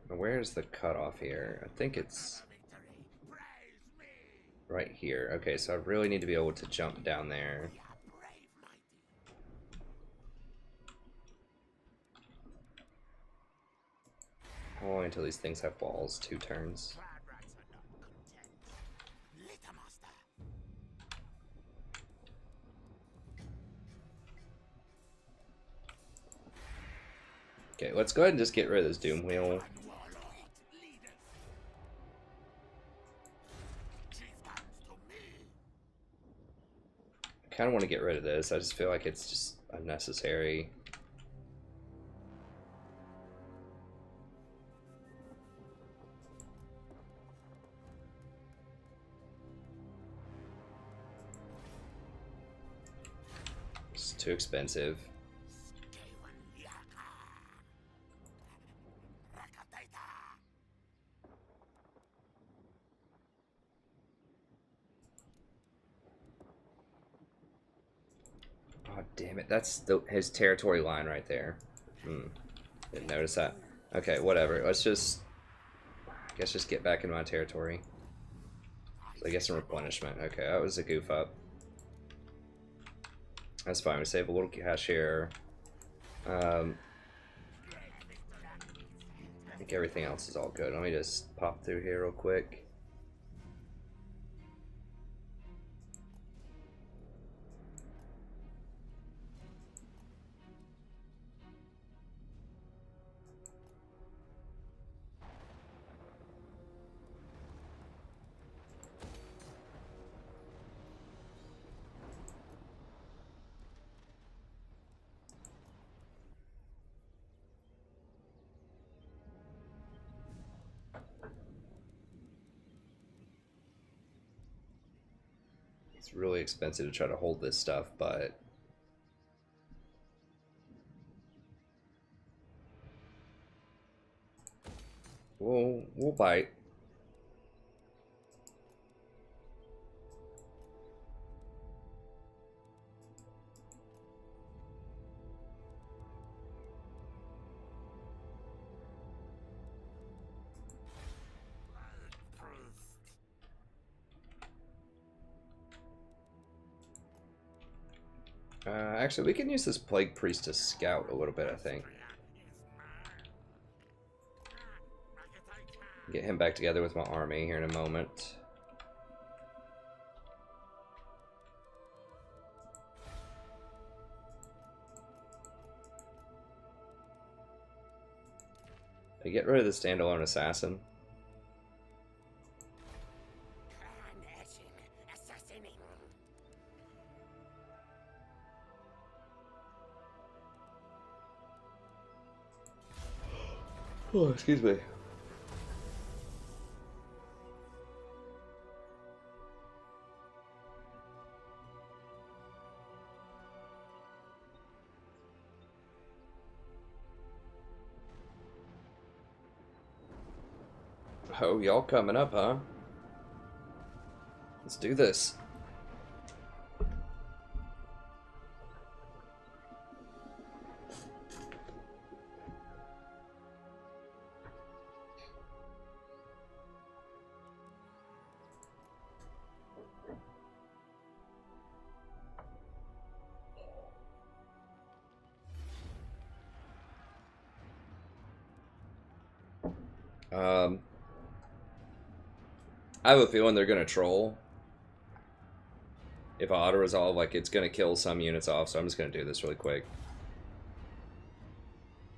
[SPEAKER 2] on.
[SPEAKER 1] Where's the cutoff here? I think it's
[SPEAKER 2] Victory. Praise me.
[SPEAKER 1] right here. Okay, so I really need to be able to jump down there.
[SPEAKER 2] We are brave, mighty.
[SPEAKER 1] How long until these things have walls? 2 turns.
[SPEAKER 2] Clan rats are not content. Littermaster.
[SPEAKER 1] Okay, let's go ahead and just get rid of this Doom Wheel.
[SPEAKER 2] Warlord leaders. Chieftains to me.
[SPEAKER 1] I kind of want to get rid of this. I just feel like it's just unnecessary. It's too expensive.
[SPEAKER 2] Skaven Yaka. Rakataita.
[SPEAKER 1] Oh, damn it. That's his territory line right there. Didn't notice that. Okay, whatever. Let's just... I guess just get back in my territory. So I guess some replenishment. Okay, that was a goof up. That's fine. We save a little cash here. I think everything else is all good. Let me just pop through here real quick. It's really expensive to try to hold this stuff, but we'll bite. Actually, we can use this Plague Priest to scout a little bit, I think. Get him back together with my army here in a moment. I get rid of the standalone assassin.
[SPEAKER 2] Assassinating.
[SPEAKER 1] Oh, excuse me. Oh, y'all coming up, huh? Let's do this. I have a feeling they're gonna troll. If I auto-resolve, like, it's gonna kill some units off, so I'm just gonna do this really quick.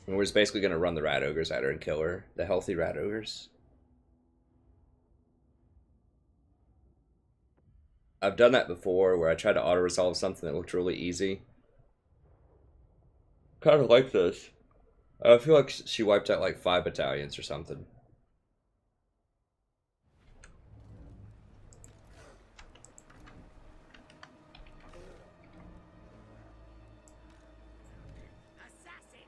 [SPEAKER 1] And we're just basically gonna run the rat ogres at her and kill her. The healthy rat ogres. I've done that before, where I tried to auto-resolve something that looked really easy. Kind of like this. I feel like she wiped out like 5 battalions or something.
[SPEAKER 2] Assassin!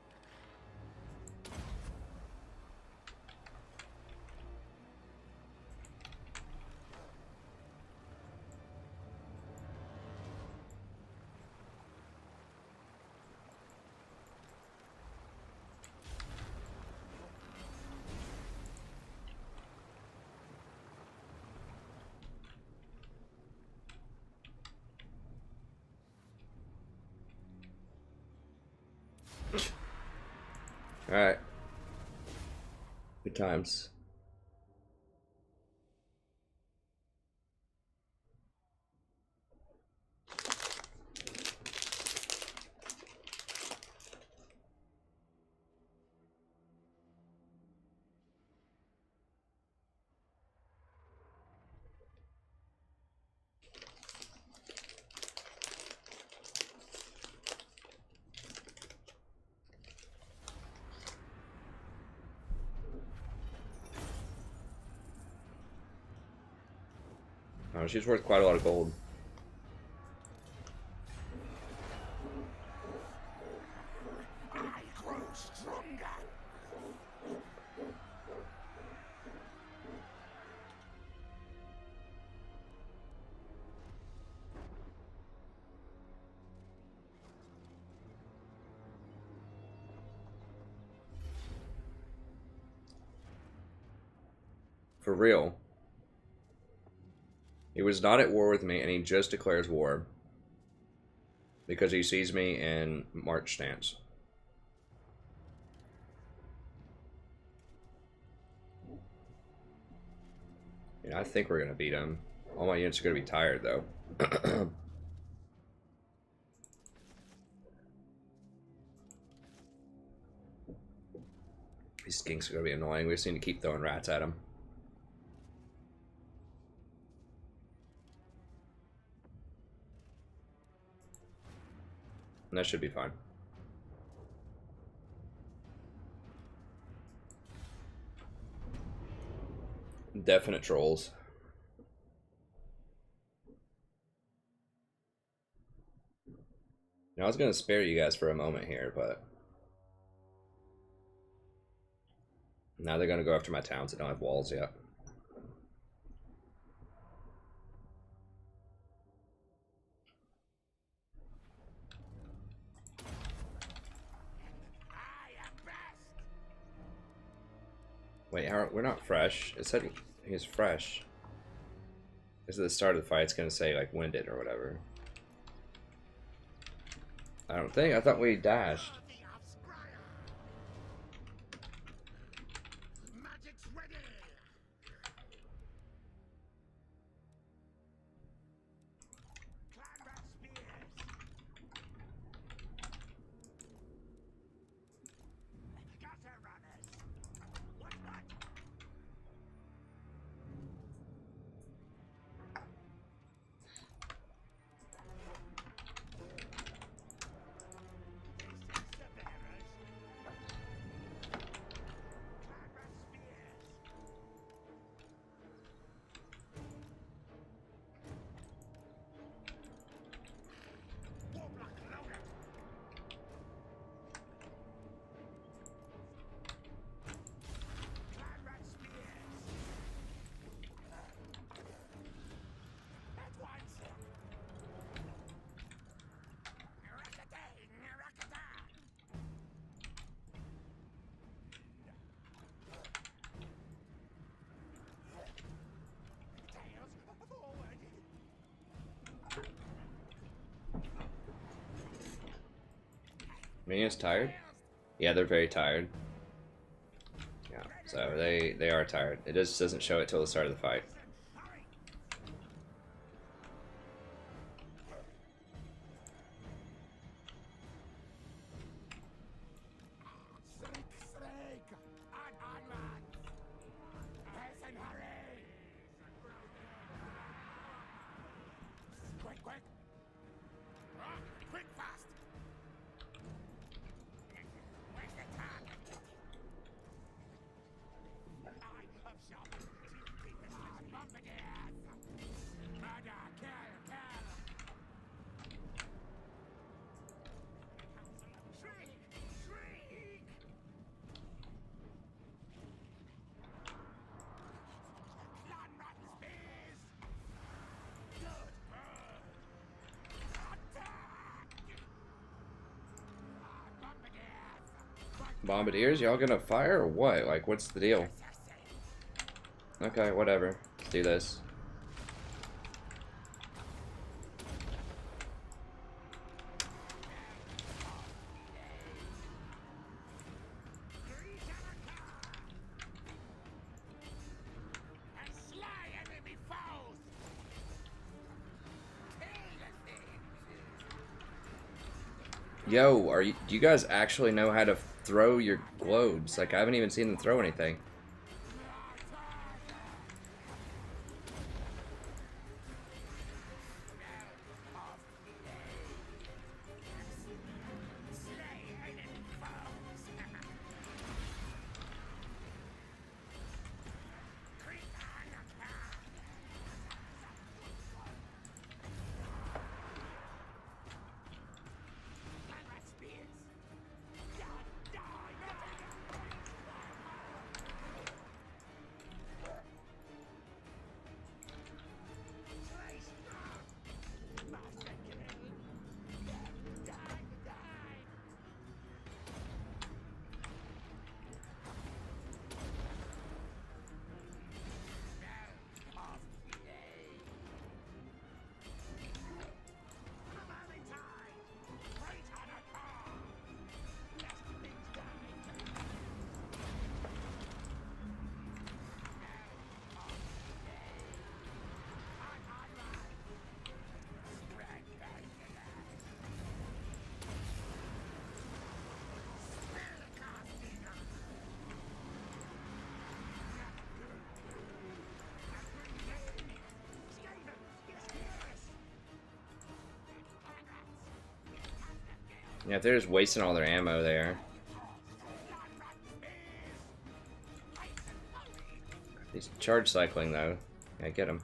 [SPEAKER 1] Alright. Good times. Oh, she's worth quite a lot of gold.
[SPEAKER 2] I grow stronger.
[SPEAKER 1] For real. He was not at war with me, and he just declares war. Because he sees me in March stance. Yeah, I think we're going to beat him. All my units are going to be tired, though. These skinks are going to be annoying. We just need to keep throwing rats at them. And that should be fine. Definite trolls. Now, I was going to spare you guys for a moment here, but now they're going to go after my towns that don't have walls yet.
[SPEAKER 2] I am best.
[SPEAKER 1] Wait, we're not fresh. It said he was fresh. This is the start of the fight. It's going to say, like, winded or whatever. I don't think. I thought we dashed.
[SPEAKER 2] Worthy of Scryer. Magic's ready. Clan rat spears. Gutter runners. What?
[SPEAKER 1] Minions tired? Yeah, they're very tired. Yeah. So they are tired. It just doesn't show it till the start of the fight.
[SPEAKER 2] Quick, fast! Where's the target? I have shot bombardiers! Murder, kill! Shriek! Shriek! Clan rattle spears! Good!
[SPEAKER 1] Bombardiers, y'all gonna fire or what? Like, what's the deal? Okay, whatever. Let's do this. Yo, do you guys actually know how to throw your globes? Like, I haven't even seen them throw anything. Yeah, if they're just wasting all their ammo there. He's charge cycling though. Yeah, get him.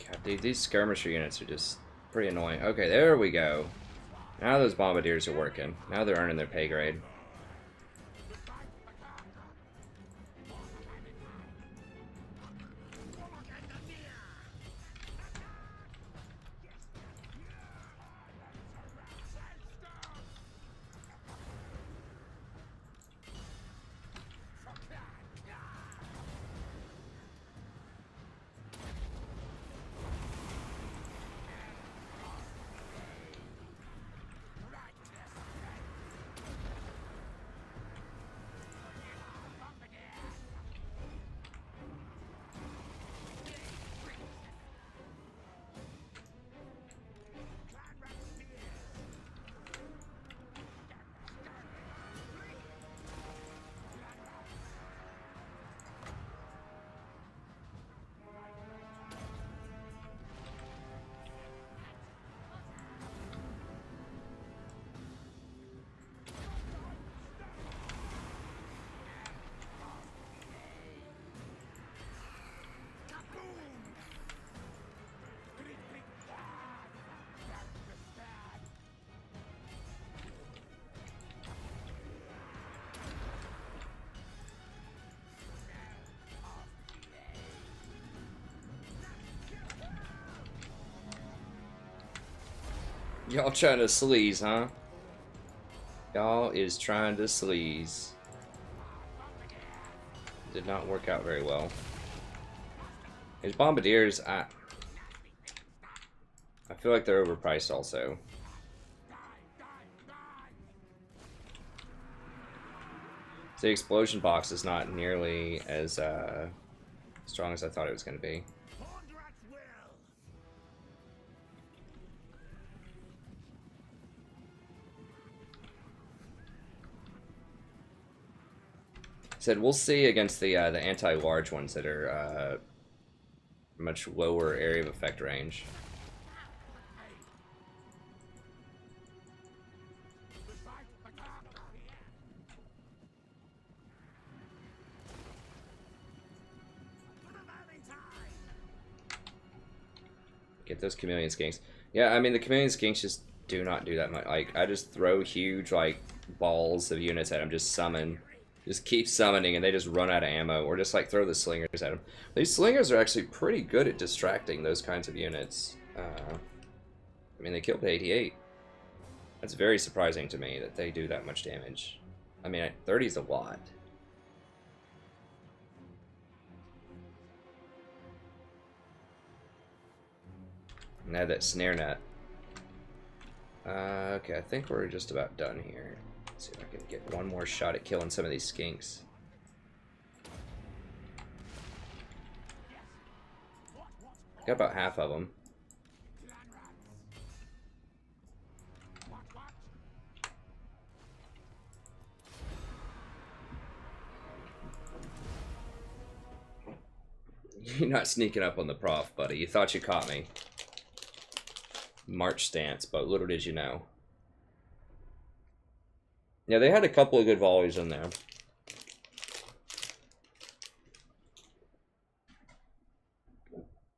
[SPEAKER 1] God, dude, these skirmisher units are just pretty annoying. Okay, there we go. Now those bombardiers are working. Now they're earning their pay grade. Y'all trying to sleaze, huh? Y'all is trying to sleaze. Did not work out very well. These bombardiers, I feel like they're overpriced also. The explosion box is not nearly as strong as I thought it was going to be. Said we'll see against the anti-large ones that are much lower area of effect range. Get those chameleon skinks. Yeah, I mean the chameleon skinks just do not do that much. Like I just throw huge like balls of units at them, just summon. Just keep summoning and they just run out of ammo, or just like throw the slingers at them. These slingers are actually pretty good at distracting those kinds of units. I mean, they killed 88. That's very surprising to me that they do that much damage. I mean, 30 is a lot. And add that snare net. Okay, I think we're just about done here. See if I can get one more shot at killing some of these skinks. Got about half of them. You're not sneaking up on the prof, buddy. You thought you caught me. March stance, but little did you know. Yeah, they had a couple of good volleys in there.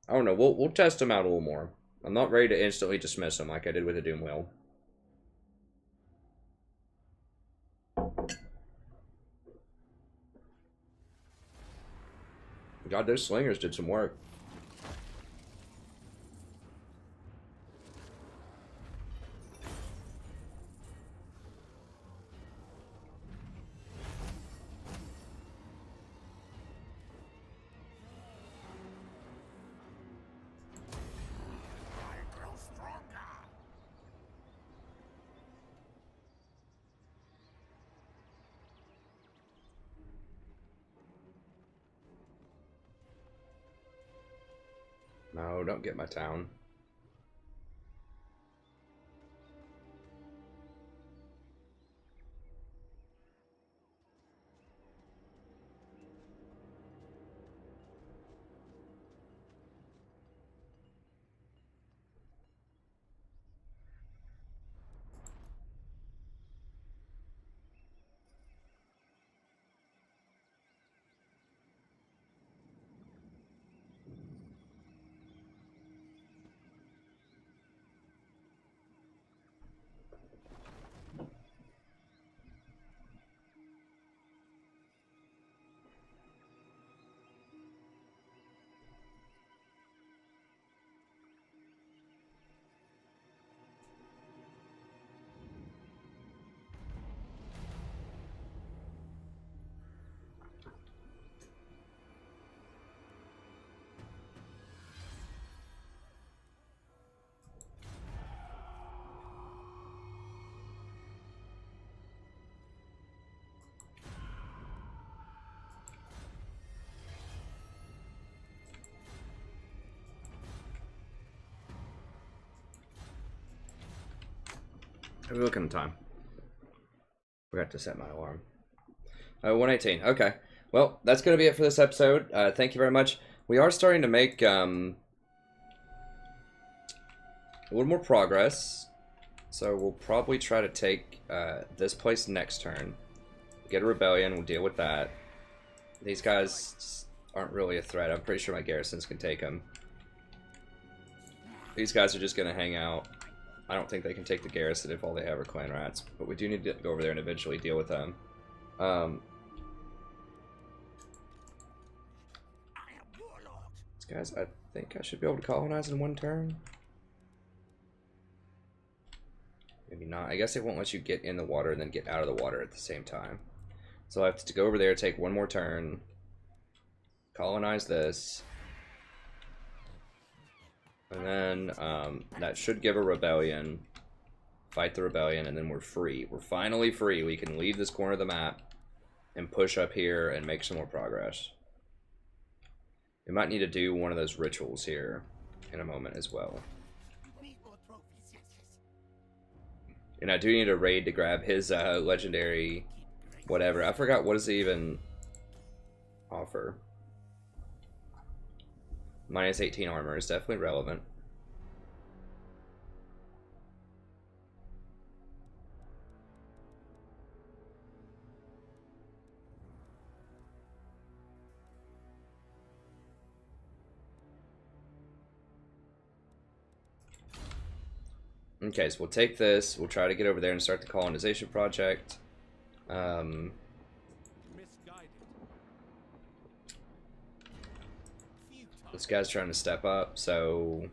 [SPEAKER 1] I don't know. We'll test them out a little more. I'm not ready to instantly dismiss them like I did with the Doom Wheel. God, those slingers did some work. No, don't get my town. Are we looking at time? Forgot to set my alarm. 118. Okay. Well, that's going to be it for this episode. Thank you very much. We are starting to make a little more progress. So we'll probably try to take this place next turn. Get a rebellion. We'll deal with that. These guys aren't really a threat. I'm pretty sure my garrisons can take them. These guys are just going to hang out. I don't think they can take the garrison if all they have are clan rats, but we do need to go over there and eventually deal with them. These guys, I think I should be able to colonize in one turn. Maybe not. I guess it won't let you get in the water and then get out of the water at the same time. So I have to go over there, take one more turn, colonize this, and then that should give a rebellion. Fight the rebellion, and then we're free. We're finally free. We can leave this corner of the map and push up here and make some more progress. We might need to do one of those rituals here in a moment as well. And I do need a raid to grab his legendary whatever. I forgot, what does it even offer? Minus 18 armor is definitely relevant. Okay, so we'll take this, we'll try to get over there and start the colonization project.
[SPEAKER 3] Misguided.
[SPEAKER 1] This guy's trying to step up, so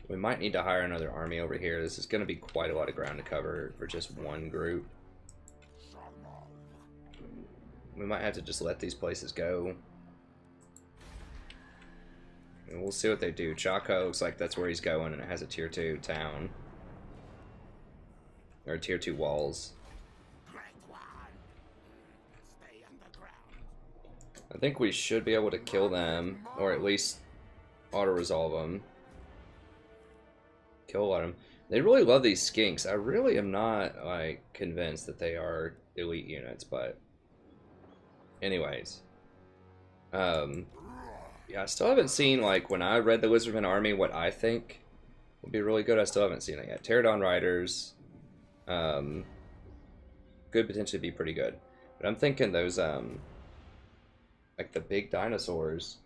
[SPEAKER 1] we might need to hire another army over here. This is going to be quite a lot of ground to cover for just one group. We might have to just let these places go. And we'll see what they do. Chaco looks like that's where he's going, and it has a tier 2 town. Or tier 2 walls. I think we should be able to kill them, or at least auto-resolve them. Kill a lot of them. They really love these skinks. I really am not, like, convinced that they are elite units, but... Anyways. Yeah, I still haven't seen, like, when I read the Lizardmen army, what I think would be really good. I still haven't seen it yet. Pterodon Riders. Could potentially be pretty good. But I'm thinking those, like, the big dinosaurs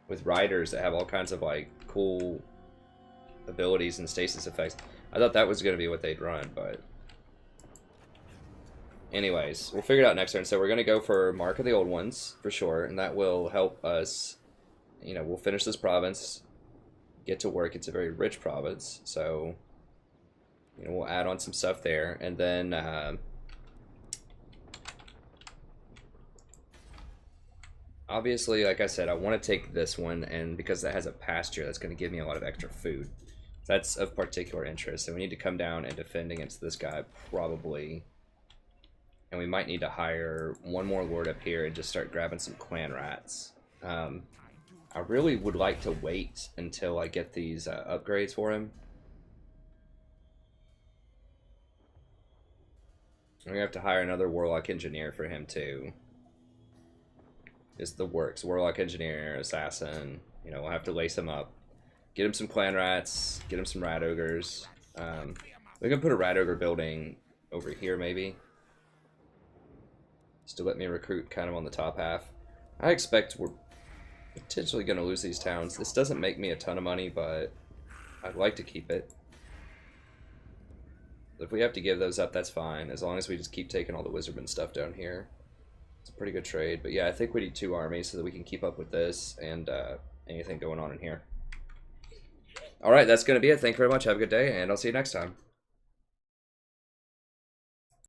[SPEAKER 1] with riders that have all kinds of, like, cool abilities and stasis effects. I thought that was going to be what they'd run, but... Anyways, we'll figure it out next turn. So we're going to go for Mark of the Old Ones, for sure, and that will help us... You know, we'll finish this province, get to work. It's a very rich province, so, you know, we'll add on some stuff there, and then, obviously, like I said, I want to take this one, and because that has a pasture, that's going to give me a lot of extra food. That's of particular interest, so we need to come down and defend against this guy, probably, and we might need to hire one more lord up here and just start grabbing some clan rats. I really would like to wait until I get these upgrades for him. I'm going to have to hire another Warlock Engineer for him too. Just the works. Warlock Engineer, Assassin. You know, we'll have to lace him up. Get him some Clan Rats. Get him some Rat Ogres. We can put a Rat Ogre building over here maybe. Just to let me recruit kind of on the top half. I expect we're potentially going to lose these towns. This doesn't make me a ton of money, but I'd like to keep it. If we have to give those up, that's fine, as long as we just keep taking all the Lizardmen stuff down here. It's a pretty good trade, but yeah, I think we need 2 armies so that we can keep up with this and anything going on in here. Alright, that's going to be it. Thank you very much. Have a good day, and I'll see you next time.